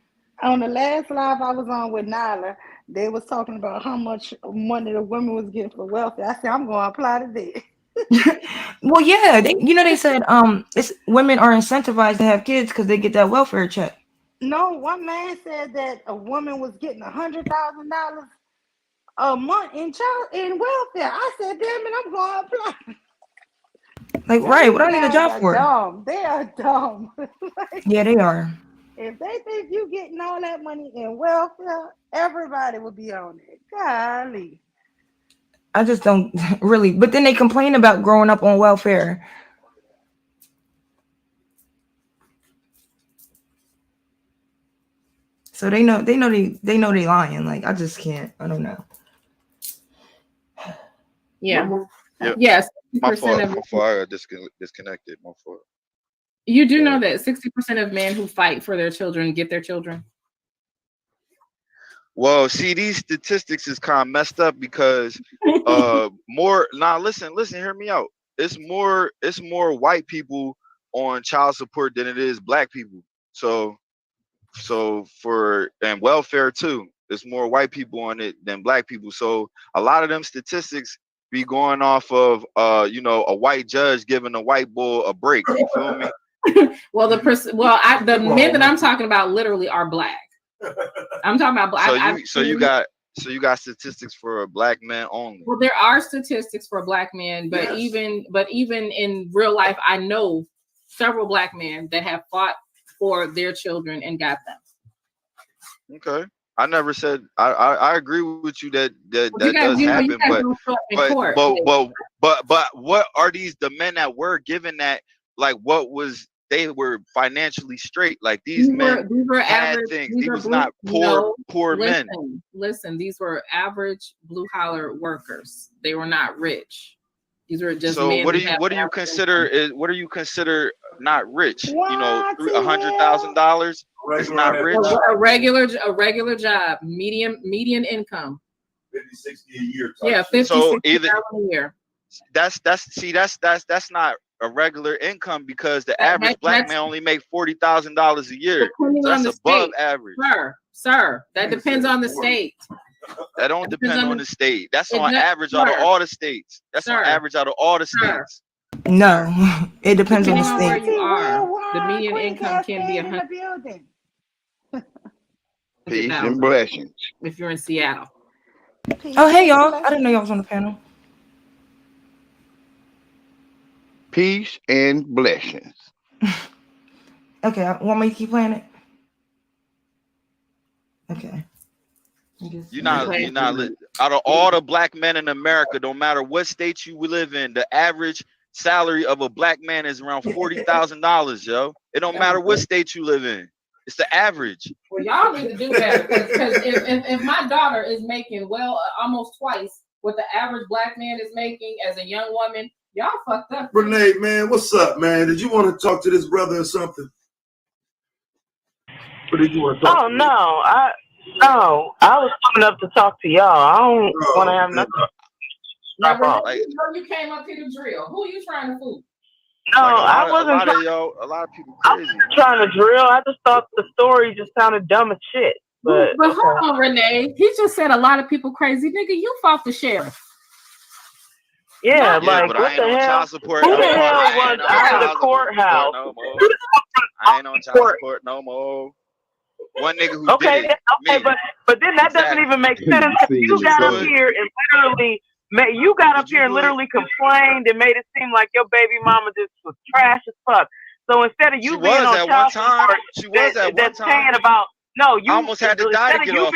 On the last live I was on with Nyla, they was talking about how much money the women was getting for welfare. I said, I'm going to apply to that. Well, yeah, they said it's women are incentivized to have kids because they get that welfare check. No, one man said that a woman was getting $100,000 a month in welfare. I said, damn it, I'm going to apply. Like, right, what I need a job for? Dumb. They are dumb. Like, yeah, they are. If they think you getting all that money in welfare, everybody will be on it. Golly. I just don't really. But then they complain about growing up on welfare. So they know they lying. Like, I just can't. I don't know. Yeah. Yep. Yes. My fault. I got disconnected. My fault. You do know that 60% of men who fight for their children get their children? Well, see, these statistics is kind of messed up because listen, hear me out. It's more white people on child support than it is black people. So and welfare too. There's more white people on it than black people. So a lot of them statistics be going off of a white judge giving a white boy a break. You feel me? Well, the men that I'm talking about literally are black. I'm talking about black. So you got statistics for black men only. Well, there are statistics for black men, but yes. even in real life, I know several black men that have fought for their children and got them. Okay. I never said I agree with you that does happen, but what are the men that were given that, like, they were financially straight, like these men had average, things. These was not poor men. Listen, these were average blue collar workers. They were not rich. These were just men. What do you consider not rich? $100,000 is not rich. A regular job, median income. 50-60 a year. Yeah, 50-60 a year. That's not a regular income because the average black man only make $40,000 a year. So that's above average. Sir, that depends on the state. That don't depend on the state. That's on average out of all the states. That's on average out of all the states. No, it depends on the state. Where you are. The median income can be $100,000. Peace and blessings. If you're in Seattle. Oh, hey y'all! I didn't know y'all was on the panel. Peace and blessings. Okay, want me to keep playing it? Okay. You're not out of all the black men in America, no matter what state you live in, the average salary of a black man is around $40,000, yo. It don't matter what state you live in. It's the average. Well, y'all need to do better because if my daughter is making almost twice what the average black man is making as a young woman, y'all fucked up. Renee, man, what's up, man? Did you want to talk to this brother or something? Or did you want to talk to me? I was coming up to talk to y'all. I don't want to have nothing. You came up here to drill. Who are you trying to fool? No, I wasn't. A lot of people crazy. I wasn't trying to drill. I just thought the story just sounded dumb as shit. But hold on, Renee. He just said a lot of people crazy. Nigga, you fought the sheriff. Yeah, like what the hell? Who the hell was out of the courthouse? I ain't on child support no more. One nigga who did it. Okay, but then that doesn't even make sense. You got up here and literally complained and made it seem like your baby mama just was trash as fuck. So instead of you being on child support, that's paying about you almost had to die to get off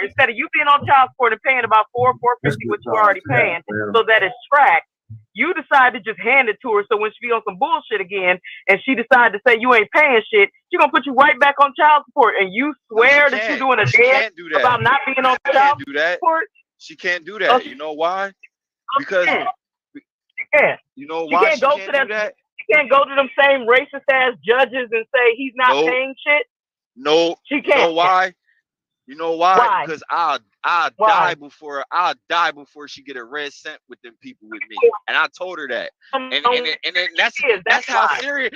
instead of you being on child support and paying about $450, which you're already paying, so that it's tracked. You decide to just hand it to her, so when she be on some bullshit again, and she decide to say you ain't paying shit, she gonna put you right back on child support, and you swear that you're doing a dance about not being on child support? She can't do that. You know why? Because can't. you know why she can't do that? She can't go to them same racist ass judges and say he's not paying shit. No, she can't. You know why? You know why? Because I'll die before she get a red cent with them people with me. And I told her that. And that's how serious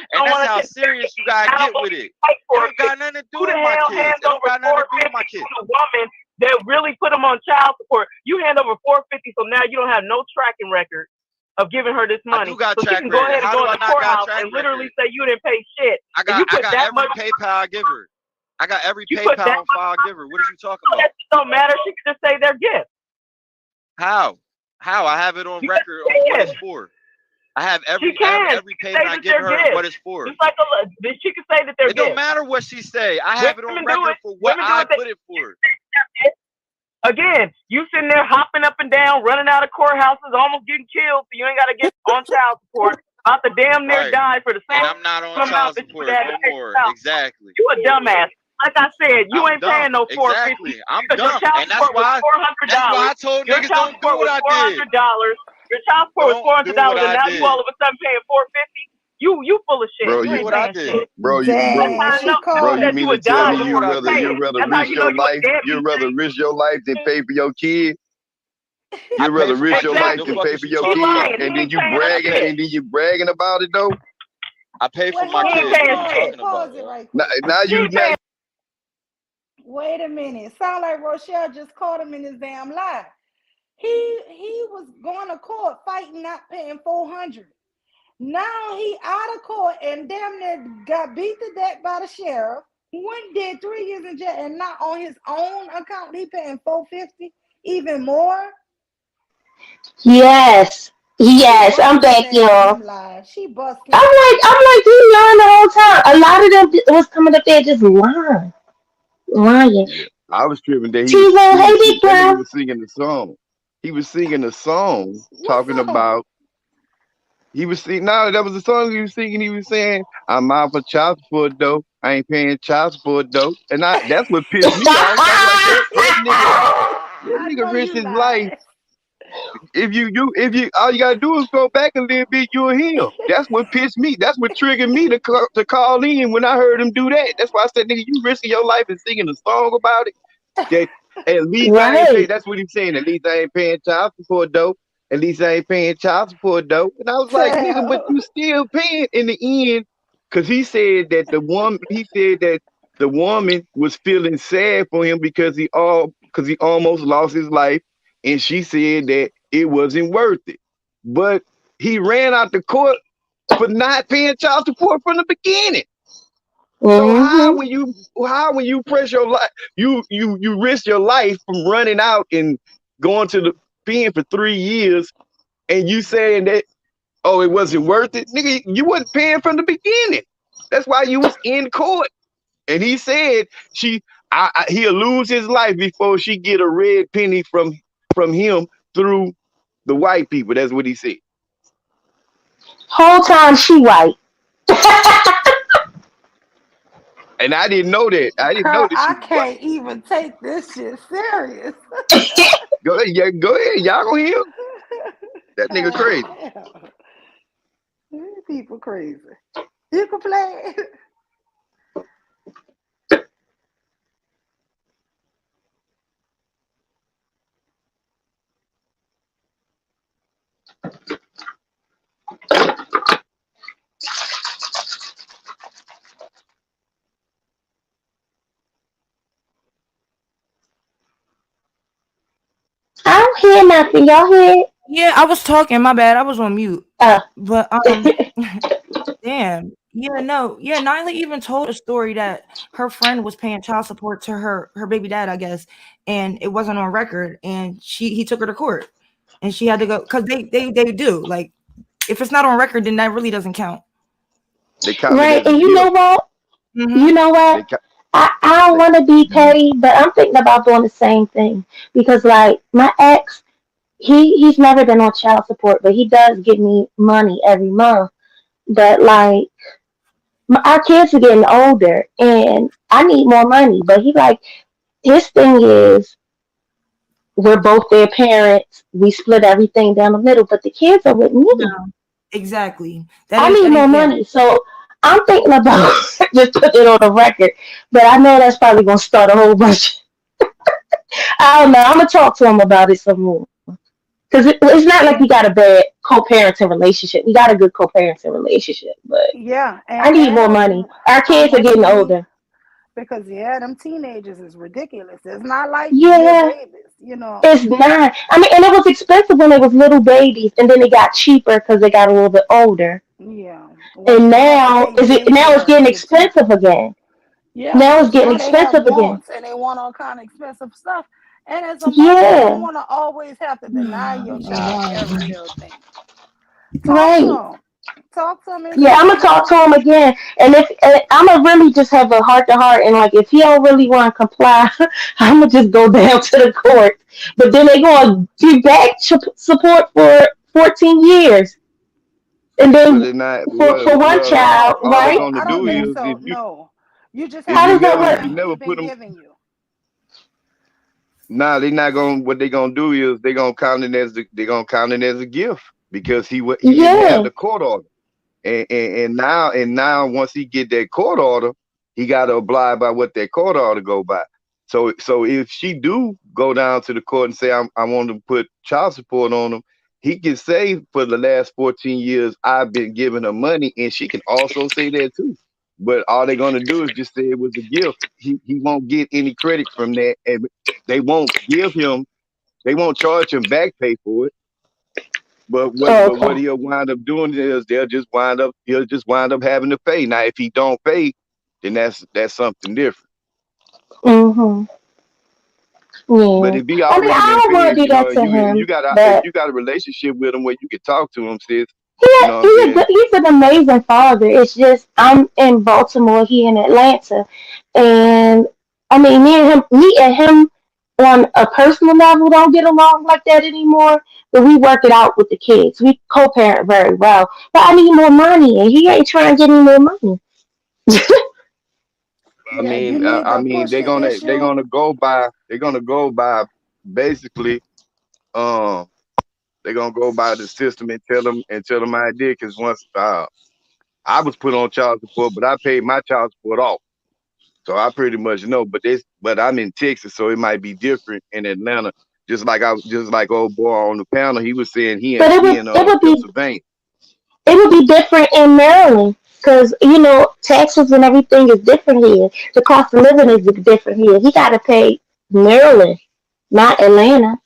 you gotta get with it. It don't got nothing to do with my kids. It don't got nothing to do with my kids. A woman that really put them on child support. You hand over $450, so now you don't have no tracking record of giving her this money. I do got so track she can go record. ahead and go to the courthouse and literally say you didn't pay shit. I got every PayPal I give her. I got every PayPal file I give her. What are you talking about? That don't matter. She can just say they're gifts. How? I have it on record on what it's for. I have every payment I give her and what it's for. Just like she can say that they're gifts. It don't matter what she say. I have it on record for what I put it for. Again, you sitting there hopping up and down, running out of courthouses, almost getting killed, so you ain't got to get on child support. About to damn near die for the same. And I'm not on child support no more. Exactly. You a dumbass. Like I said, you ain't paying no $450. Exactly. I'm dumb. And that's why I told niggas don't do what I did. Your child support was $400, and now you all of a sudden paying $450. You full of shit. Bro, you you ain't what I paying did. shit. Bro, you mean to tell me you'd rather risk your life than pay for your kid? You'd rather risk your life than pay for your kid, and then you bragging about it though. I pay for my kids. Pause it right now quick. Wait a minute. Sound like Rochelle just caught him in his damn lie. He was going to court fighting, not paying $400. Now he out of court and damn near got beat to death by the sheriff. One did 3 years in jail, and not on his own account he paying $450, even more. Yes, I'm back, y'all. She busted. I'm like, you lying the whole time. A lot of them was coming up there just lying. I was tripping that he was singing the song. He was singing a song talking about. He was singing. No, that was the song he was singing. He was saying, "I'm out for child support though. I ain't paying child support though." And that's what pissed me off. That nigga risked his life. If you all you gotta do is go back a little bit, you'll heal. That's what pissed me. That's what triggered me to call in when I heard him do that. That's why I said, nigga, you risking your life and singing a song about it. At least I ain't paying. That's what he's saying. At least I ain't paying child support though. At least I ain't paying child support though. And I was like, nigga, but you still paying in the end. Cause he said that the woman was feeling sad for him because he almost lost his life. And she said that it wasn't worth it. But he ran out the court for not paying child support from the beginning. So how when you press your life, you risk your life from running out and going to the pen for 3 years, and you saying that, oh, it wasn't worth it, nigga, you wasn't paying from the beginning. That's why you was in court. And he said he'll lose his life before she get a red penny from him through the white people. That's what he said. Whole time she white. And I didn't know that. I can't even take this shit serious. Go ahead. Y'all gonna hear? That nigga crazy. These people crazy. You can play it. I don't hear nothing. Y'all hear? Yeah, I was talking. My bad. I was on mute. But damn. Yeah, no. Yeah, Nyla even told a story that her friend was paying child support to her baby dad, I guess, and it wasn't on record, and he took her to court, and she had to go because they do, like, if it's not on record, then that really doesn't count. Right, and you know what? You know what? I don't want to be petty, but I'm thinking about doing the same thing because, like, my ex, he's never been on child support, but he does give me money every month. But like, our kids are getting older, and I need more money. But his thing is, we're both their parents. We split everything down the middle, but the kids are with me. No, exactly. I need more money, so I'm thinking about just put it on the record. But I know that's probably gonna start a whole bunch. I don't know. I'm gonna talk to him about it some more. Because it's not like we got a bad co-parenting relationship. We got a good co-parenting relationship, but Yeah, I need more money. Our how kids are much getting money? older. Because them teenagers is ridiculous. It's not like little Yeah, babies, it's not. I mean, and it was expensive when they was little babies, and then it got cheaper because they got a little bit older. Yeah. Well, And you don't have to now pay now it's daycare getting either too. expensive again. Yeah, Now it's because getting now they have expensive again. wants and they want all kind of expensive stuff. And as a mother, you don't Yeah, want to always have to deny your child every little thing. Talk to right. them. Talk to them and Yeah, say, I'm gonna talk to him again, and if I'm gonna really just have a heart to heart, and like if he don't really want to comply, I'm gonna just go down to the court. But then they gonna give back support for 14 years, and But then they're not. for one child, no, All they're right? no, gonna I don't do think is so. No. You just if have How to does that tell if work? you him never he's put been them. giving you. Nah, they're not gonna. What they gonna do is they gonna count it as they're gonna count it as a gift because he didn't have Yeah. the court order, and now once he get that court order, he got to abide by what that court order go by. So if she do go down to the court and say I want to put child support on him, he can say for the last 14 years I've been giving her money, and she can also say that too. But all they're gonna do is just say it was a gift. He won't get any credit from that, and they won't give him. They won't charge him back pay for it. But what Okay. he'll wind up doing is he'll just wind up having to pay. Now if he don't pay, then that's something different. Mhm. But Yeah. if he I mean, already been I don't want paid, to do that to you him, got if but you got a relationship with him where you can talk to him, sis. You yeah, know what I'm saying? he's an amazing father. It's just I'm in Baltimore, he in Atlanta, and I mean me and him on a personal level don't get along like that anymore. But we work it out with the kids. We co-parent very well. But I need more money, and he ain't trying to get any more money. I Yeah, you mean, need to I mean, push they're the gonna they're issue. gonna go by basically um they're gonna go by the system and tell them I did because once I was put on child support, but I paid my child support off. So I pretty much know, but I'm in Texas, so it might be different in Atlanta. Just like old boy on the panel, he was saying But he in Pennsylvania. it would be different in Maryland because taxes and everything is different here. The cost of living is different here. He got to pay Maryland, not Atlanta.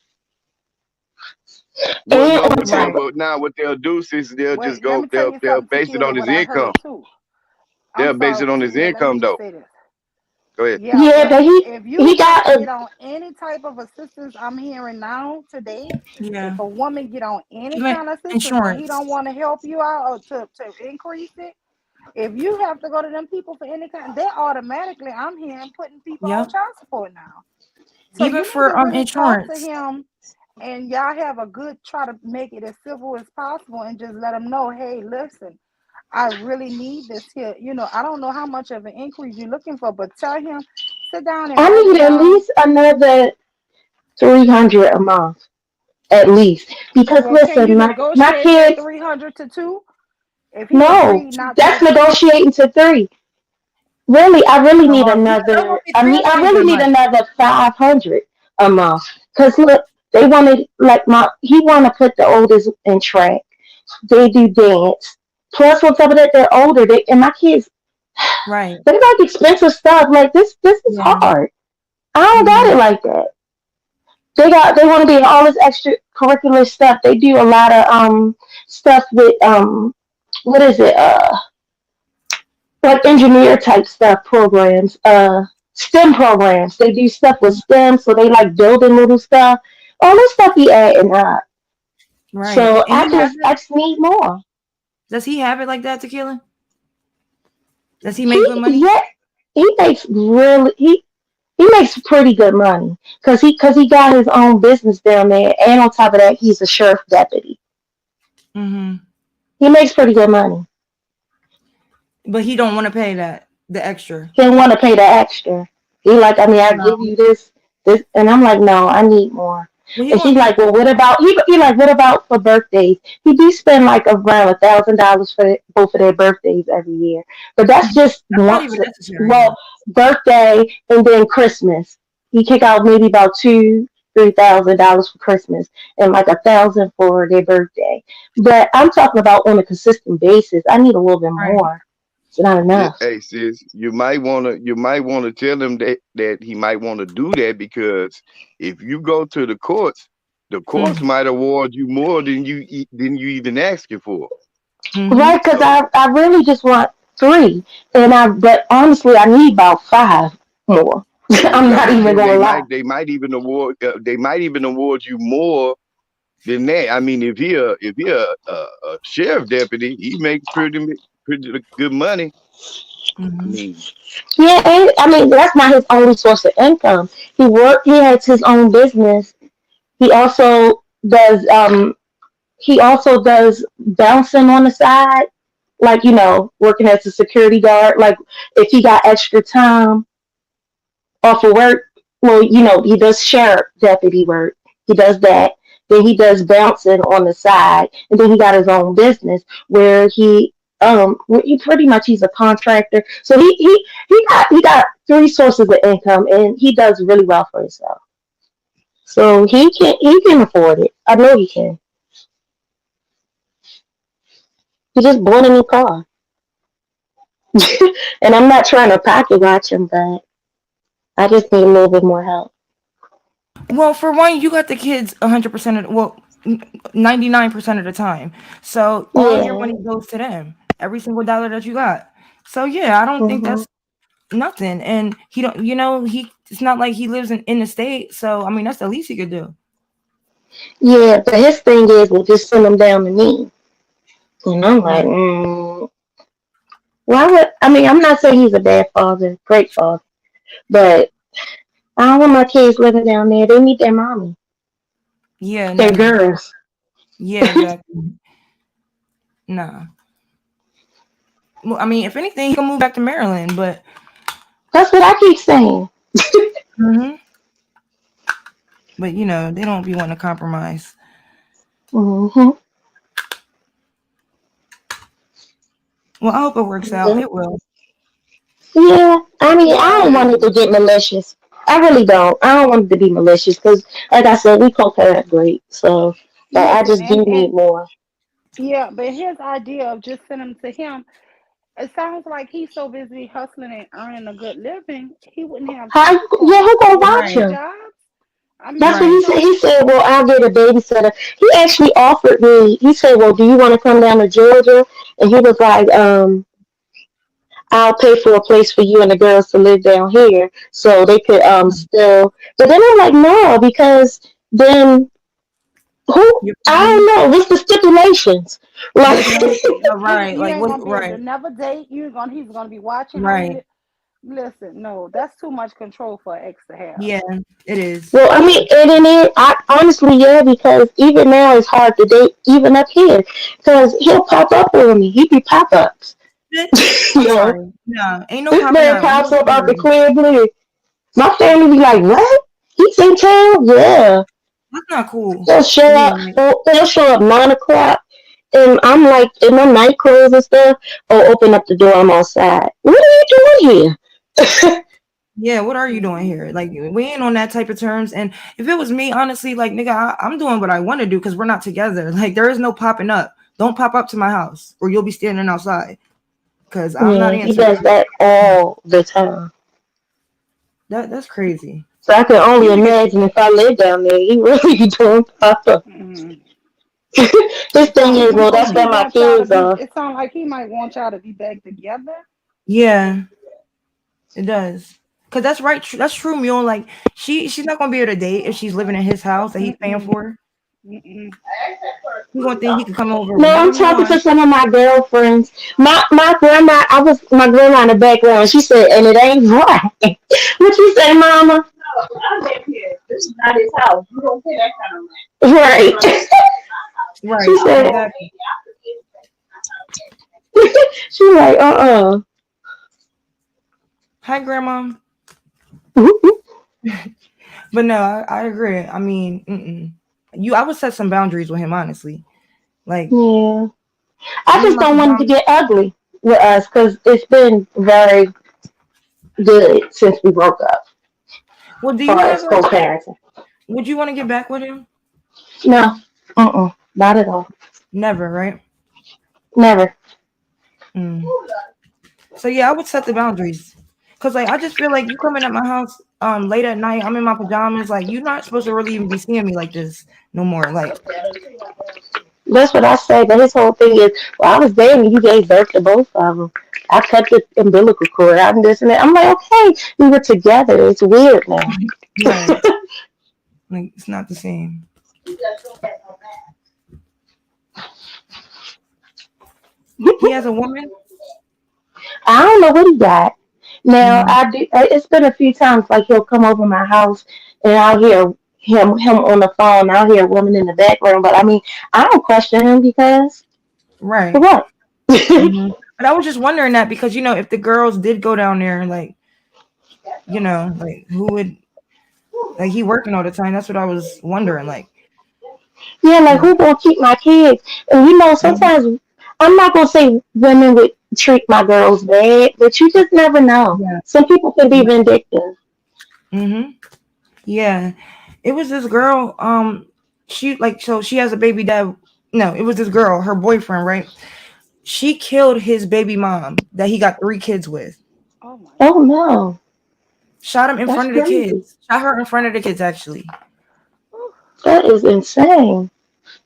Well, And no, on top of but now what they'll do is Wait, let me tell you they'll something, base it Tequila, on what his I income. heard too. I'm They'll base sorry, it on his Tequila, let me income just though. say this. Go ahead. Yeah, yeah, but but if you he have got to get a on any type of assistance, I'm hearing now today, Yeah. if a woman get on any Even kind of assistance and he don't insurance. want to help you out or to increase it, if you have to go to them people for any kind, they automatically, I'm hearing, putting people on Yep. child support now. So Even you need to for really talk to insurance. him and y'all have a good try to make it as civil as possible and just let him know, hey, listen, I really need this here. I don't know how much of an increase you're looking for, but tell him, sit down and I write it need at down. least another 300 a month, at least. Because Well, can you listen, my negotiate that kids, 300 to 2? If he no, agreed not to that's get 3, negotiating to 3. Really, I really A need month. Yeah, that won't another. be I mean, I 300 ain't really that need much. another 500 a month. Cause look, they wanted like he want to put the oldest in track. They do dance. Plus, on top of that, they're older. And my kids, Right. they like expensive stuff. Like this is Yeah. hard. I don't got it Mm-hmm. like that. They want to be in all this extracurricular stuff. They do a lot of stuff with what is it like engineer type stuff programs, STEM programs. They do stuff with STEM, so they like building little stuff. All this stuff be adding up. Right. So And he has I it. just need more. Does he have it like that, Tequila? Does he make He good money? yeah, he makes really he makes pretty good money because he got his own business down there, and on top of that, he's a sheriff deputy. Mm-hmm. He makes pretty good money. But he don't want to pay the extra. He didn't want to pay the extra. He like, I mean, I No. give you this, and I'm like, no, I need more. And she's like, well, what about he like, what about for birthdays? He do spend like around $1,000 for both of their birthdays every year, but that's just That's not once. even necessary. Well, birthday and then Christmas. He kick out maybe about $2,000-3,000 for Christmas and like 1,000 for their birthday. But I'm talking about on a consistent basis. I need a little bit Right. more. It's not enough. Hey sis, you might wanna tell him that he might want to do that, because if you go to the courts might award you more than you even asking for. Right, because So I really just want three, but honestly I need about five more. I'm like not I even said, gonna lie. they might even award you more than that. I mean, if he a sheriff deputy, he makes pretty good money. I mean, Yeah, and, I mean that's not his only source of income. He has his own business. He also does bouncing on the side, like working as a security guard. Like if he got extra time off of work, well, he does sheriff deputy work. He does that. Then he does bouncing on the side, and then he got his own business where he pretty much he's a contractor. So he got three sources of income, and he does really well for himself. So he can afford it. I know he can. He just bought a new car, and I'm not trying to pocket watch him, but I just need a little bit more help. Well, for one, you got the kids 100% of 99% of the time. So all your Yeah. money goes to them. Every single dollar that you got. So yeah, I don't think hmm that's nothing. And he don't, it's not like he lives in the state. So I mean, that's the least he could do. Yeah, but his thing is, well, just send them down to me. And I'm like, Right. why would, I mean, I'm not saying he's a bad father, great father, but I don't want my kids living down there. They need their mommy. Yeah, They're no. girls. Yeah, exactly. Nah. Well, I mean, if anything, he can move back to Maryland, but That's what I keep saying. hmm but they don't be wanting to compromise. hmm Well, I hope it works out. Yeah. It will. Yeah, I mean, I Yeah, don't want it to get malicious. I really don't. I don't want it to be malicious because, like I said, we co-parent great. So, but I listen, just do and need more. yeah, but his idea of just sending them to him, it sounds like he's so busy hustling and earning a good living, he wouldn't have How? time Yeah, for who gonna watch multiple Right. him? jobs. I That's what mean, he Right. said. He said, "Well, I'll get a babysitter." He actually offered me. He said, "Well, do you want to come down to Georgia?" And he was like, "I'll pay for a place for you and the girls to live down here, so they could still." But then I'm like, "No, because then who? You I don't know. What's the stipulations?" Like, exactly. right. You Like ain't what? gonna be able to Right. never date. He's gonna be watching how you Right. live. Listen, no, that's too much control for an ex to have. Yeah, it is. well, I mean, and then I honestly, yeah, because even now it's hard to date, even up here, because he'll pop up on me. He be pop ups. I'm You know, sorry. No, ain't no this popping man up. You pops don't up be out the ready. clear blue. My family be like, "What? He's in town?" Yeah, That's not cool he'll to show me. up. Like, He'll show up 9 o'clock, and I'm like in my night clothes and stuff. Oh, open up the door. I'm outside. What are you doing here? yeah, what are you doing Mm-mm. here? Like, we ain't on that type of terms. And if it was me, honestly, like, nigga, I'm doing what I want to do because we're not together. Like, there is no popping up. Don't pop up to my house or you'll be standing outside because I'm not Yeah, he answering. does that all the time. That's crazy. So I can You only need to get imagine if I lived down there, he really be doing pop up. Mm-mm. His thing is, well, that's where my kids are. It sounds like he might want y'all to be back together. yeah, it does. Cause that's right. That's true, Mule. Like she's not gonna be able to date if she's living in his house that he's paying Mm-mm. for. Mm-mm. He's gonna think he can come over No, whenever I'm he talking to wants. some of my girlfriends. My grandma, I was my grandma in the background. She said, and it ain't right. What you say, Mama? I live here. This is not his house. You don't pay that kind of rent. Right. She Right, said. exactly. She like, Hi, grandma. But no, I agree. I mean, I would set some boundaries with him, honestly. Like, Yeah. I me and just my don't want it to pajamas. get ugly with us because it's been very good since we broke up Well, do as you far have as like? co-parenting. Would you want to get back with him? No, not at all. Never, right? Never. Mm. So yeah, I would set the boundaries. Cause like I just feel like you coming at my house late at night, I'm in my pajamas, like you're not supposed to really even be seeing me like this no more. Like, That's what I say. But his whole thing is, well, I was dating you gave birth to both of them. I cut the umbilical cord. I'm this and that. I'm like, okay, we were together. It's weird now. right. Like it's not the same. He has a woman? I don't know what he got. Now Mm-hmm. I do. It's been a few times like he'll come over my house and I'll hear him on the phone. I'll hear a woman in the background, but I mean I don't question him because for Right. what? Mm-hmm. But I was just wondering that because if the girls did go down there, like, like who would like he working all the time. That's what I was wondering. Like, Yeah, like you who gonna keep my kids? And know. sometimes I'm not gonna say women would treat my girls bad, but you just never know. Yeah. Some people can be vindictive. Mm-hmm. Yeah. It was this girl, she has a baby dad. No, it was this girl, her boyfriend, right? She killed his baby mom that he got 3 kids with. Oh my Oh God. no, Shot him in that's front of the crazy. kids. Shot her in front of the kids, actually. Whew. That is insane.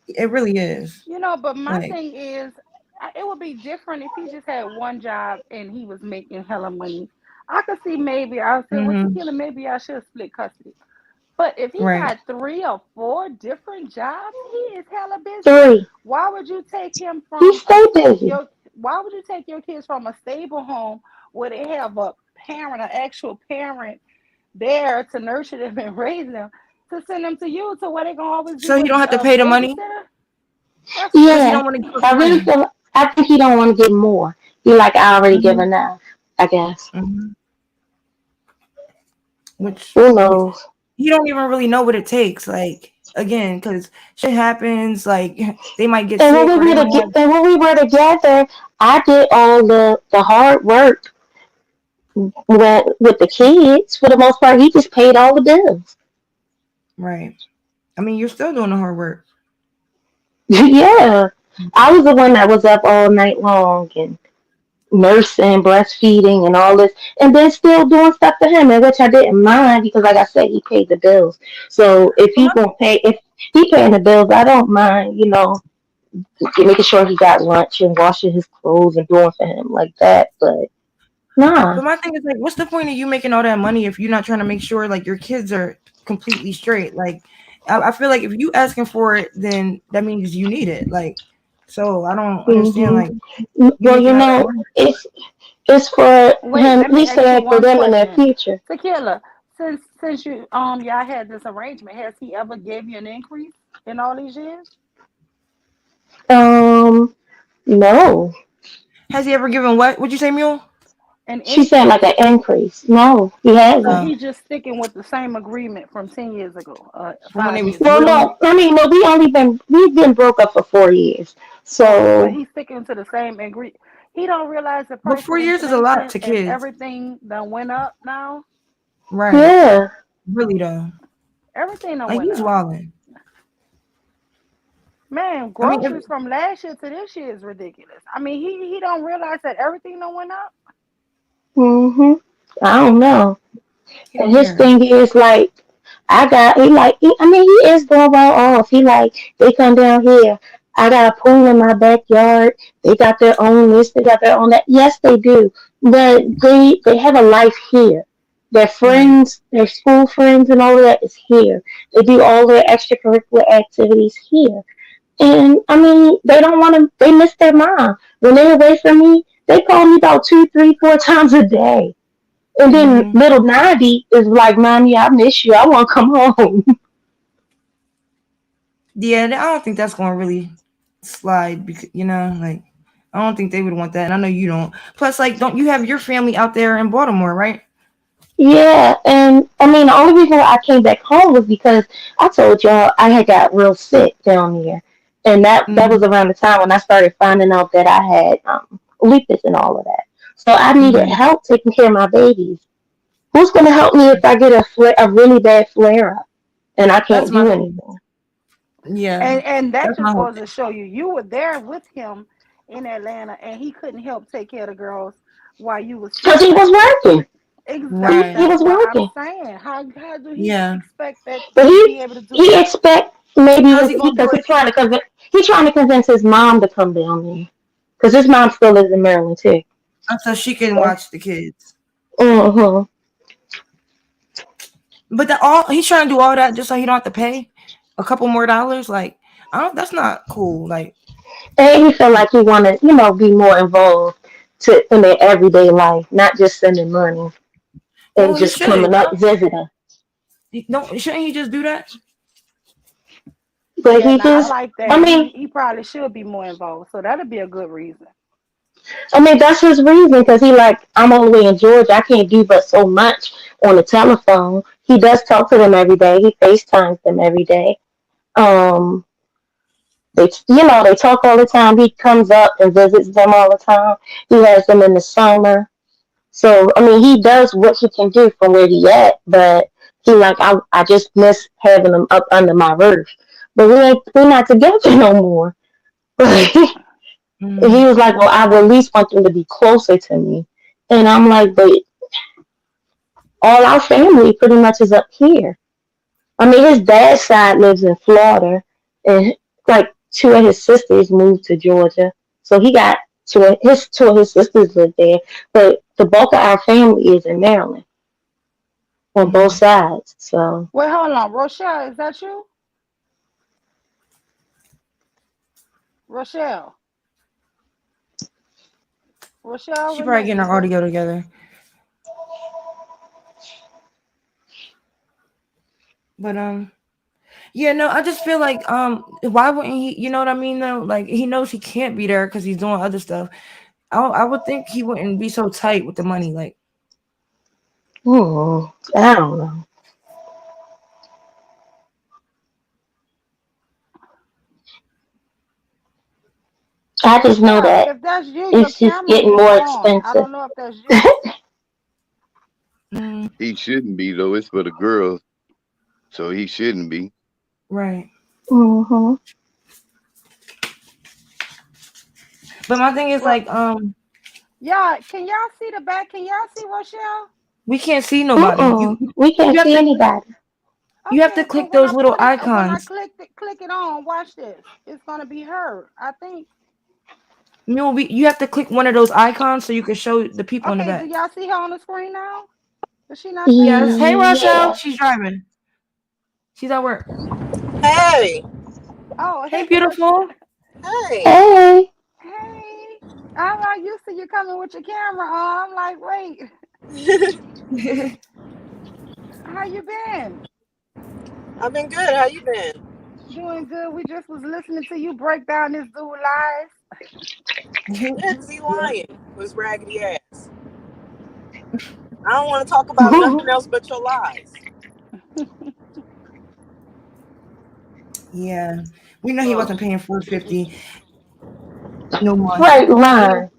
It really is. But my Like, thing is, it would be different if he just had one job and he was making hella money. I could see maybe I said, well, mm-hmm. Tequila, maybe I should split custody. But if he Right. got 3 or 4 different jobs, he is hella busy. 3. Why would you take him He from stay busy. your? Why would you take your kids from a stable home where they have a parent, an actual parent there to nurture them and raise them, to send them to you to where they gonna always be So he with don't have to a pay the money babysitter? That's because he Yeah, don't want crazy. to give up I the really money. feel. I think he don't want to get more. He like I already give Mm-hmm. enough. I guess. Mm-hmm. Which Who knows? you don't even really know what it takes. Like, again, because shit happens. Like, they might get And when sick or they might have. when we were together, I did all the hard work with the kids. For the most part, he just paid all the bills. Right. I mean, you're still doing the hard work. Yeah, I was the one that was up all night long and nursing, breastfeeding, and all this, and then still doing stuff for him, and which I didn't mind because, like I said, he paid the bills. So But my, if he paying the bills, I don't mind, making sure he got lunch and washing his clothes and doing for him like that. But nah, but my thing is, like, what's the point of you making all that money if you're not trying to make sure, like, your kids are completely straight? Like, I feel like if you asking for it, then that means you need it. Like, so I don't understand, hmm like, you well, making all that money. it's for Wait, him. let me He ask you said for one them in their question. future. Tequila, since you y'all had this arrangement, has he ever gave you an increase in all these years? Um, no, Has he ever given what? Would you say, Mule? An she said like increase. an increase. No, he So hasn't. Uh, he just sticking with the same agreement from 10 years ago, from when they five was years Well, ago. little. no, I mean, no, we've been broke up for 4 years. Okay, but So, he's sticking to the same agree. He don't realize the But price of 4 years is a lot inflation to and kids. everything done went up now. Right. yeah, Really, though. Everything done Like, went he's up. wilding. Man, I mean, groceries from last year to this year is ridiculous. I mean, he don't realize that everything done went up. hmm I don't know. he And don't his care. thing is like, I mean, he is going well off. He like, they come down here. I got a pool in my backyard. They got their own this, they got their own that. Yes, they do. But they have a life here. Their Right. friends, their school friends and all of that is here. They do all their extracurricular activities here. And I mean, they don't want to, they miss their mom. When they're away from me, they call me about 2, 3, 4 times a day. And then Mm-hmm. little 90 is like, Mommy, I miss you. I want to come home. Yeah, I don't think that's going to really slide because, like, I don't think they would want that. And I know you don't. Plus, like, don't you have your family out there in Baltimore, right? Yeah, and I mean the only reason why I came back home was because I told y'all I had got real sick down there, and that was around the time when I started finding out that I had lupus and all of that. So I needed help taking care of my babies. Who's going to help me if I get a really bad flare up and I That's can't my do thing. anything? Yeah, And that that's my just whole goes thing. to show you were there with him in Atlanta, and he couldn't help take care of the girls while you were Because sick he like was that. working. Exactly. Right. He That's was why I'm working. saying, how do he Yeah. expect that But to be able to do he that? expect maybe How's his he gonna do because it? he's trying to convince his mom to come down there because his mom still lives in Maryland too. So she can So, watch the kids. mm-hmm. But he's trying to do all that just so he don't have to pay a couple more dollars. Like, I don't. That's not cool. Like, And he feel like he want to be more involved in their everyday life, not just sending money well, and he just should. coming up No, visiting. shouldn't he just do that? But Yeah, he now I just, like I that. mean, He probably should be more involved. So that'd be a good reason. that's his reason because he like I'm only in Georgia. I can't do but so much on the telephone. He does talk to them every day. He FaceTimes them every day. Um, they talk all the time. He comes up and visits them all the time. He has them in the summer. So I mean, he does what he can do from where he at. But he like I just miss having them up under my roof. But we're not together no more. He was like, well, I would at least want them to be closer to me. And I'm like, but all our family pretty much is up here. I mean, his dad's side lives in Florida, and like two of his sisters moved to Georgia. So he got two of his sisters live there. But the bulk of our family is in Maryland on both sides. So Wait, hold on, Rochelle, is that you? Rochelle, Rochelle She probably getting her Renee. audio together. But yeah, no, I just feel like why wouldn't he? You know what I mean? Though, like he knows he can't be there because he's doing other stuff. I would think he wouldn't be so tight with the money. Like, I don't know. I just know Rochelle, that if that's you, your it's just camera getting is more on. I expensive. don't know if that's you. He shouldn't be though. It's for the girls, so he shouldn't be. right. hmm But my thing is Well, like, yeah, can y'all see the back? Can y'all see Rochelle? we can't see nobody. We You can't have see to anybody. Okay, click but those little when I icons. click it on, watch this. It's gonna be her. I think. You have to click one of those icons so you can show the people in the Okay, do back. y'all see her on the screen now? Does she not say Yes. that? Hey, Rochelle. Yeah. She's driving. She's at work. Hey, Oh, Hey, hey, beautiful. Rochelle. hey. Hey. Hey. I'm not used to you coming with your camera on. I'm like, wait, how you been? I've been good. How you been? Doing good. We just was listening to you break down this dude lies. Yeah, 'cause he lying with his raggedy ass. I don't want to talk about nothing else but your lies. Yeah, we know he Ugh. wasn't paying 450 no month. Right line.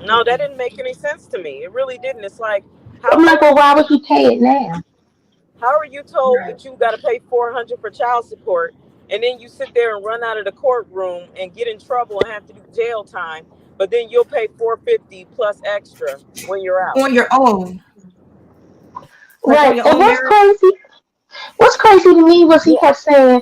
No, that didn't make any sense to me. It really didn't. It's like, I'm like, well, why would he pay it now? how are you told that you got to pay $400 for child support, and then you sit there and run out of the courtroom and get in trouble and have to do jail time, but then you'll pay $450 plus extra when you're out? On your own, like on Right. your And own merit. what's crazy to me was he kept saying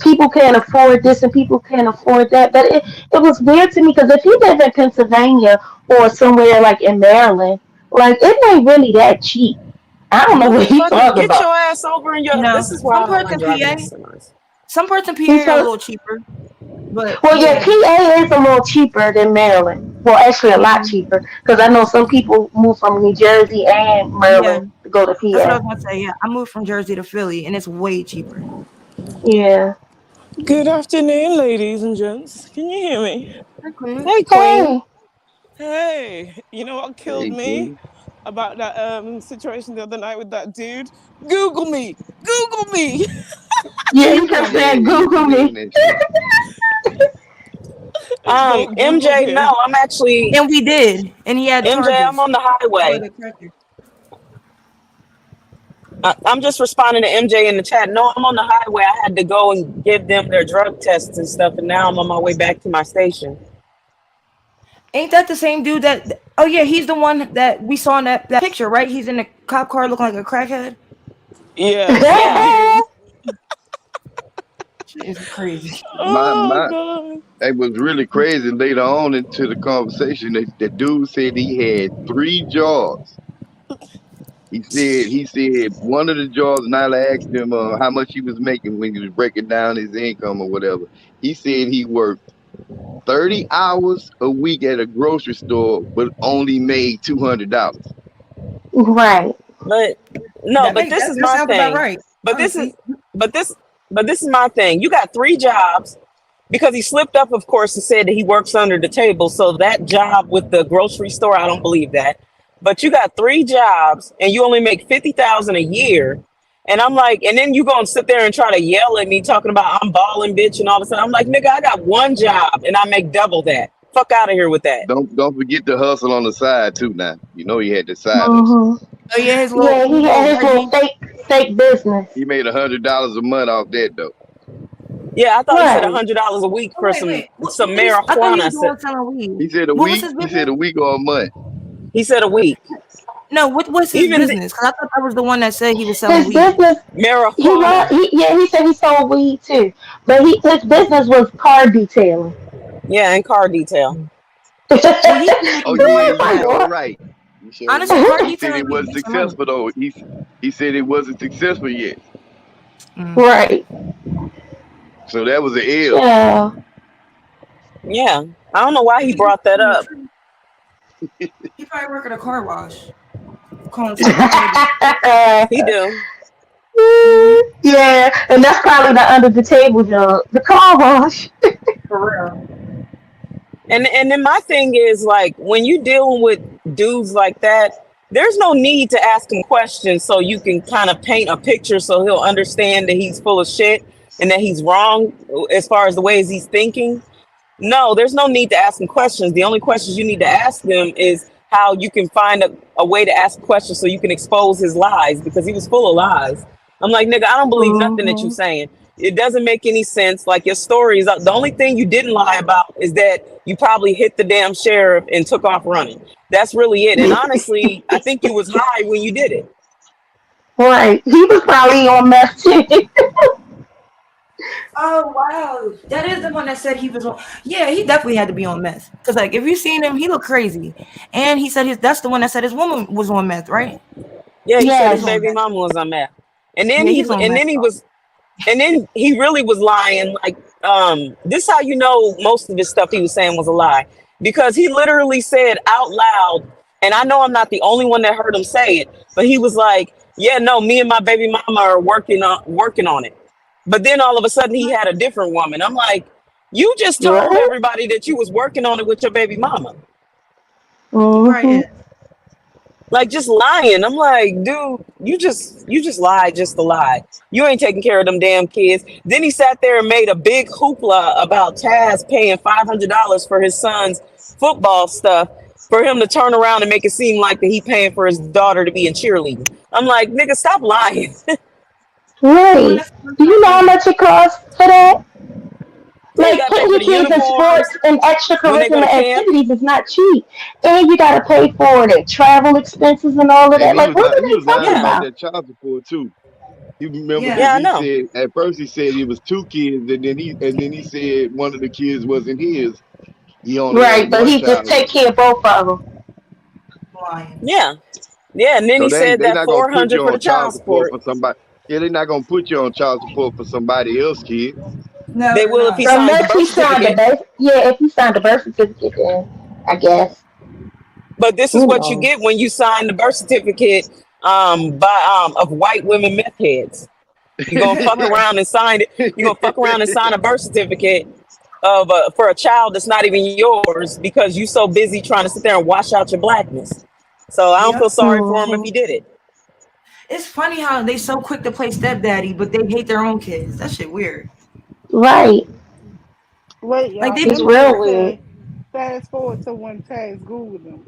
people can't afford this and people can't afford that. But it was weird to me because if he lived in Pennsylvania or somewhere like in Maryland, like it ain't really that cheap. I don't know what he's Motherfucker, talking get about. your ass over in your. No, This is why I don't like driving these some parts in PA He's are a talking. little cheaper, but Well, yeah, yeah, PA is a little cheaper than Maryland. Well, actually, a lot cheaper because I know some people move from New Jersey and yeah, Maryland to go to that's what I PA. was gonna say. Yeah, I moved from Jersey to Philly, and it's way cheaper. Yeah. Good afternoon, ladies and gents. Can you hear me? Hi, Queen. Hey, Queen. Hey. Hey, you know what killed Hey, me? Queen. about that situation the other night with that dude. Google me. Google me. Yeah, he kept saying, Google me. MJ, no, I'm actually. And we did. And he had MJ, charges. I'm on the highway. I'm just responding to MJ in the chat. No, I'm on the highway. I had to go and give them their drug tests and stuff, and now I'm on my way back to my station. Ain't that the same dude that? Oh yeah, he's the one that we saw in that picture, right? He's in the cop car looking like a crackhead. Yeah. It's crazy. It was really crazy. Later on into the conversation, the dude said he had 3 jobs. He said one of the jobs, and I asked him how much he was making when he was breaking down his income or whatever. He said he worked 30 hours a week at a grocery store, but only made $200. Right. But no, but this is my thing. Right. But this is my thing. You got 3 jobs because he slipped up, of course, and said that he works under the table. So that job with the grocery store, I don't believe that. But you got 3 jobs and you only make $50,000 a year. And I'm like, and then you gonna sit there and try to yell at me talking about I'm balling, bitch, and all of a sudden I'm like, nigga, I got 1 job and I make double that. Fuck out of here with that. Don't forget the hustle on the side too. Now you know he had the side hustle. Oh yeah, he had his little fake business. He made $100 a month off that though. Yeah, I thought he said $100 a week for some marijuana. He said a week. He said a week or a month. He said a week. No, what was his business? Because I thought that was the one that said he was selling weed. Business, marijuana. He said he sold weed too, but his business was car detailing. Yeah, and car detail. All right. Honestly, he said it wasn't successful though. He said it wasn't successful yet. Right. So that was an L. Yeah. Yeah. I don't know why he brought that up. He probably work at a car wash. He do. Yeah, and that's probably the under the table job, the car wash. For real. And then my thing is, like, when you dealing with dudes like that, there's no need to ask him questions so you can kind of paint a picture so he'll understand that he's full of shit and that he's wrong as far as the ways he's thinking. No, there's no need to ask him questions. The only questions you need to ask him is how you can find a way to ask questions so you can expose his lies, because he was full of lies. I'm like, nigga, I don't believe nothing that you're saying. It doesn't make any sense. Like, your story is the only thing you didn't lie about is that you probably hit the damn sheriff and took off running. That's really it. And honestly, I think you was high when you did it. Right. He was probably on meth too. Oh wow, that is the one that said he was on. Yeah, he definitely had to be on meth. Cause like if you seen him, he looked crazy. And he said that's the one that said his woman was on meth, right? Yeah, he said his baby mama was on meth. And then he really was lying. Like, this is how you know most of the stuff he was saying was a lie, because he literally said out loud, and I know I'm not the only one that heard him say it, but he was like, "Yeah, no, me and my baby mama are working on it." But then all of a sudden he had a different woman. I'm like, you just told everybody that you was working on it with your baby mama. Right. Like, just lying. I'm like, dude, you just lied just to lie. You ain't taking care of them damn kids. Then he sat there and made a big hoopla about Taz paying $500 for his son's football stuff for him to turn around and make it seem like that he paying for his daughter to be in cheerleading. I'm like, nigga, stop lying. Right. Do you know how much it costs for that? Like, putting your kids in sports and extracurricular activities is not cheap. And you got to pay for the travel expenses and all of that. Like, what are they talking about? That child support too. You remember I know. He said, at first he said it was 2 kids, and then he said one of the kids wasn't his. He only had but he just take care of both of them. Yeah. Yeah, and then he said that $400 for the child support for somebody. Yeah, they're not gonna put you on child support for somebody else's kids. No, they will if he signed the birth certificate. If you signed the birth certificate, then I guess. But this is what you get when you sign the birth certificate of white women meth heads. You're gonna fuck around and sign it. You're gonna fuck around and sign a birth certificate of for a child that's not even yours because you're so busy trying to sit there and wash out your blackness. So I don't Yep. feel sorry for him if he did it. It's funny how they so quick to play stepdaddy, but they hate their own kids. That shit weird. Right. Wait, Like y'all. they It's Them real kids weird. say, fast forward to when Taz Googled them.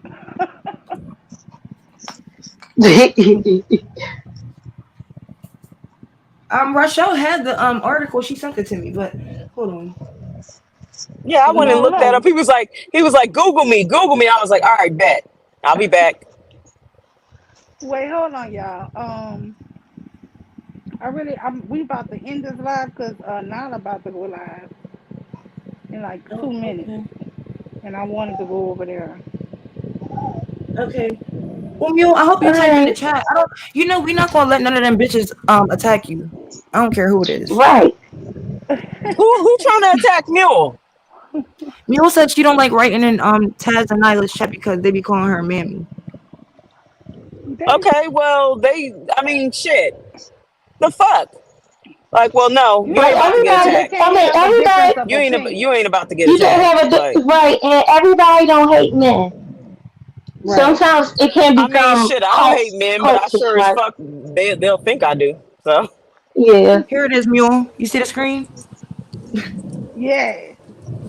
Rochelle had the article. She sent it to me, but hold on. Yeah, I went and No, looked that look. up. He was like, Google me. I was like, all right, bet. I'll be back. Wait, hold on, y'all. We about to end this live because Nala about to go live in like Oh, 2 minutes, okay. and I wanted to go over there. Okay. Well, Mule, I hope you All type in the right. chat. I don't. We're not gonna let none of them bitches attack you. I don't care who it is. Right. Who trying to attack Mule? Mule said she don't like writing in Taz and Nyla's chat because they be calling her mammy. Okay, well, shit. The fuck? Like, well, no, you But ain't about to get everybody, They attacked. I can't mean, have a difference everybody, of You opinion. ain't about to get you don't attacked. have Like, right, and everybody don't hate men. Right. Sometimes it can I mean, become shit, I don't hate cults, men, but I cultish, sure as right? fuck they'll think I do. So Yeah. Here it is, Mule. You see the screen? Yeah.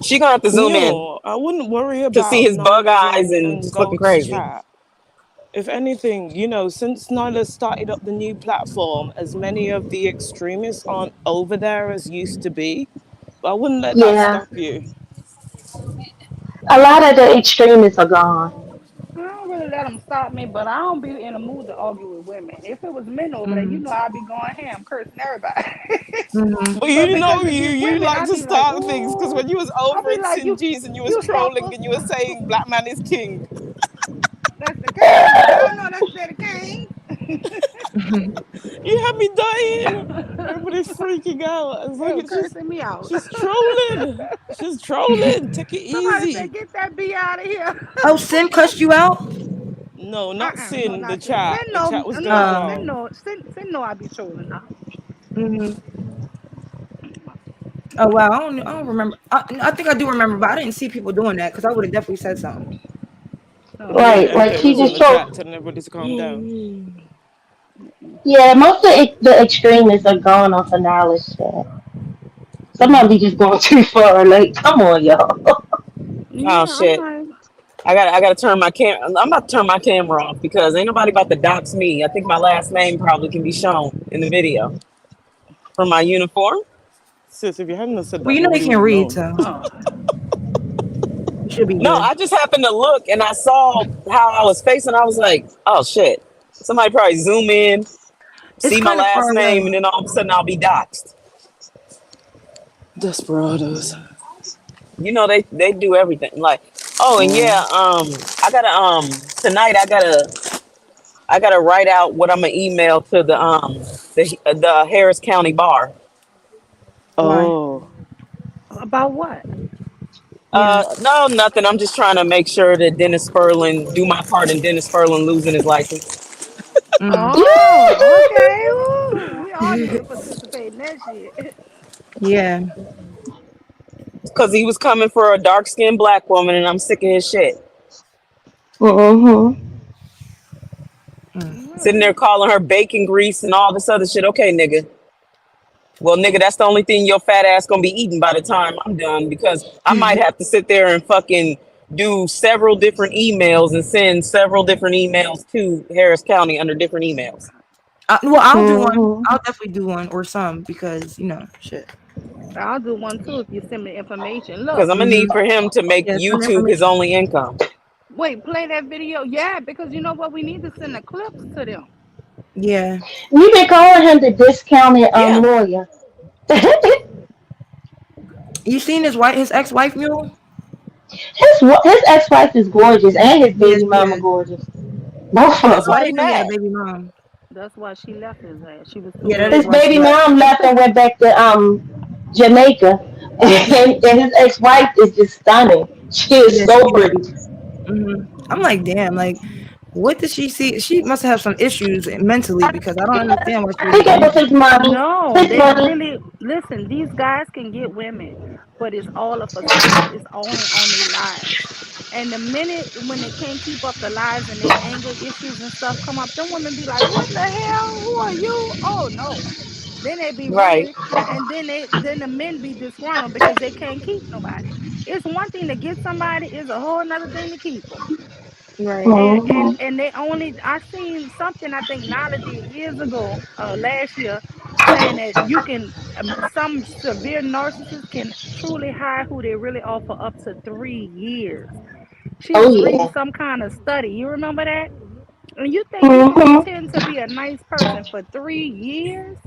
she gonna have to zoom in Mule, I wouldn't worry to see about his bug Nyla's eyes and and looking Gold's crazy. chat. If anything, since Nyla started up the new platform, as many of the extremists aren't over there as used to be. But I wouldn't let that Yeah. stop you. A lot of the extremists are gone. I don't really let them stop me, but I don't be in the mood to argue with women. If it was men over there, Mm-hmm. I'd be going ham, cursing everybody. Mm-hmm. But But you know because of you these you women, like I'd to be like, start things because ooh, when you was over I'd be in like, St. G's and you was you trolling heifers, and you were saying black man is king. that's the king. Y'all know that's the king. You had me dying. Everybody's freaking out. I was They like, were cursing me out. she's trolling. She's trolling. Take it Somebody said, easy. get that B out of here. Oh, Sim cussed you out? No, not No, sin. The not sin. chat. Sin The no, chat was going no, sin wild. no, sin no. I be trolling now. Mm-hmm. Oh wow, I don't remember. I think I do remember, but I didn't see people doing that because I would have definitely said something. Oh, Right. Yeah, Like FK she was in just the told. chat telling everybody to calm down. Yeah, most of the extremists are gone off of knowledge. Some of them Mm-hmm. be just going too far. Like, come on, y'all. Oh yeah, I'm shit. like, I gotta turn my I'm about to turn my camera off because ain't nobody about to dox me. I think my last name probably can be shown in the video for my uniform. Sis, if you hadn't have said Well, that, they nobody would can't have read, known. so oh, you should be No, good. I just happened to look and I saw how I was facing. I was like, oh shit. Somebody probably zoom in, It's see my kind of far last away. name, and then all of a sudden I'll be doxxed. Desperados. They do everything. Like, oh, and yeah, I gotta tonight I gotta write out what I'm gonna email to the Harris County Bar. Why? Oh. about what? Yeah. No, nothing. I'm just trying to make sure that Dennis Furlan do my part in Dennis Furlan losing his license Mm. Oh, okay. Ooh, we all need to participate in that shit. Yeah. because he was coming for a dark skinned black woman, and I'm sick of his shit. Mm-hmm. Mm. Sitting there calling her bacon grease and all this other shit. Okay, nigga. Well, nigga, that's the only thing your fat ass gonna be eating by the time I'm done because I might have to sit there and fucking do several different emails and send several different emails to Harris County under different emails. Well, I'll do one. Mm-hmm. I'll definitely do one or some because shit. I'll do one too if you send me information. Because Look, I'm gonna Mm-hmm. need for him to make Yeah, some YouTube his information. only income. wait, play that video. Yeah, because you know what? We need to send the clips to them. Yeah. We've been calling him the discounted Yeah. lawyer. You seen his ex-wife Mule? His ex wife is gorgeous and his Yes, baby she mama is. gorgeous. Both That's of Oh, I them. why he didn't know he had a mad. baby mom. That's why she left his ass. She was too Yeah, that is His why horny. she baby left. mom left and went back to Jamaica, and his ex wife is just stunning. She is Yeah, so she is. pretty. I'm like, damn, like, what did she see? She must have some issues mentally because I don't understand why she I would think just it was leave. his money. No, His they money. really listen. These guys can get women, but it's all a facade. It's only on their lives. And the minute when they can't keep up the lies and their anger issues and stuff come up, them women be like, "What the hell? Who are you?" Oh no. Then they be Right. running, and then the men be disgruntled because they can't keep nobody. It's one thing to get somebody; it's a whole another thing to keep them. Right. And they only I seen something I think Nala did years ago, last year, saying that you can some severe narcissists can truly hide who they really are for up to 3 years. She Oh was reading yeah. some kind of study. You remember that? And you think you can Mhm. pretend to be a nice person for 3 years?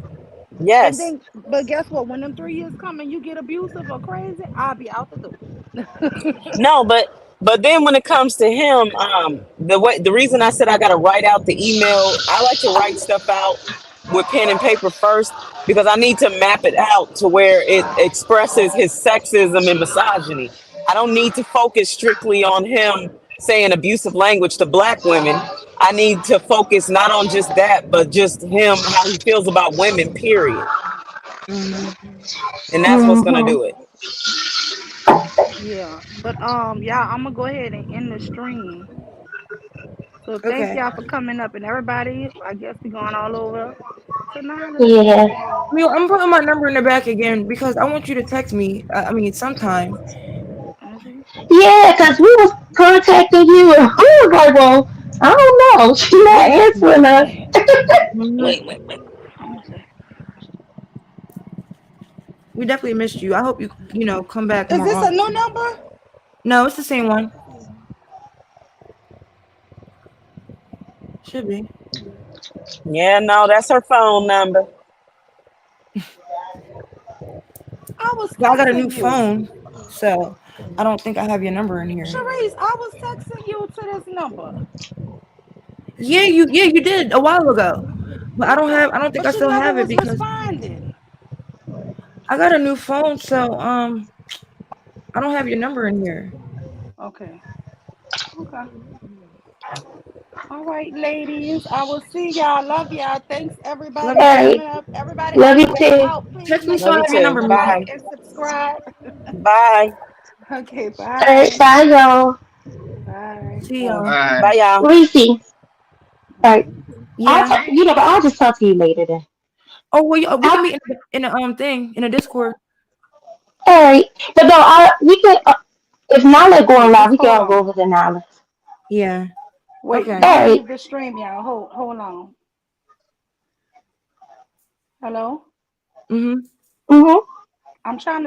And Yes. then, but guess what? When them 3 years come and you get abusive or crazy, I'll be out the door. No, but then when it comes to him, the reason I said I gotta write out the email, I like to write stuff out with pen and paper first because I need to map it out to where it expresses his sexism and misogyny. I don't need to focus strictly on him saying abusive language to black women. I need to focus not on just that, but just him how he feels about women, period. And that's what's gonna Mhm. do it. Yeah, but yeah, I'm gonna go ahead and end the stream. So thank Okay. y'all for coming up, and everybody. I guess we going all over tonight. Yeah. I'm putting my number in the back again because I want you to text me. I mean, sometime. Yeah, because we was contacting you and we was like, well, I don't know. She not Wait, answering us. wait, Mhm. wait. I'm gonna say, We definitely missed you. I hope you come back is more this a often. new number? No, it's the same one. Should be. Yeah, no, that's her phone number. I was But I got a texting new you, phone, so I don't think I have your number in here. Sharice. I was texting you to this number. Yeah, you did a while ago. But I don't think I But you still never have it was because responding. I got a new phone, so I don't have your number in here. Okay. Okay. All right, ladies. I will see y'all. Love y'all. Thanks Love everybody you for All too. right. coming up. Everybody Love have you a way too. out. Please Text me make so Love sure I you have your y'all too. number, Mule. like Bye. and subscribe. Bye. Okay, All right. bye. Bye, y'all. Bye. See Oh, y'all. All right. bye, y'all. Reese. All right. Yeah. I'll just talk to you later then. Oh well, we can I, meet in a thing in a Discord. all right. But no, we can, if Nala going Wait, live, just we can hold all go on. over to Nala. Yeah. Wait, Okay. All don't right. leave the stream, y'all. Hold on. Hello? Mhm. Mm-hmm. I'm trying to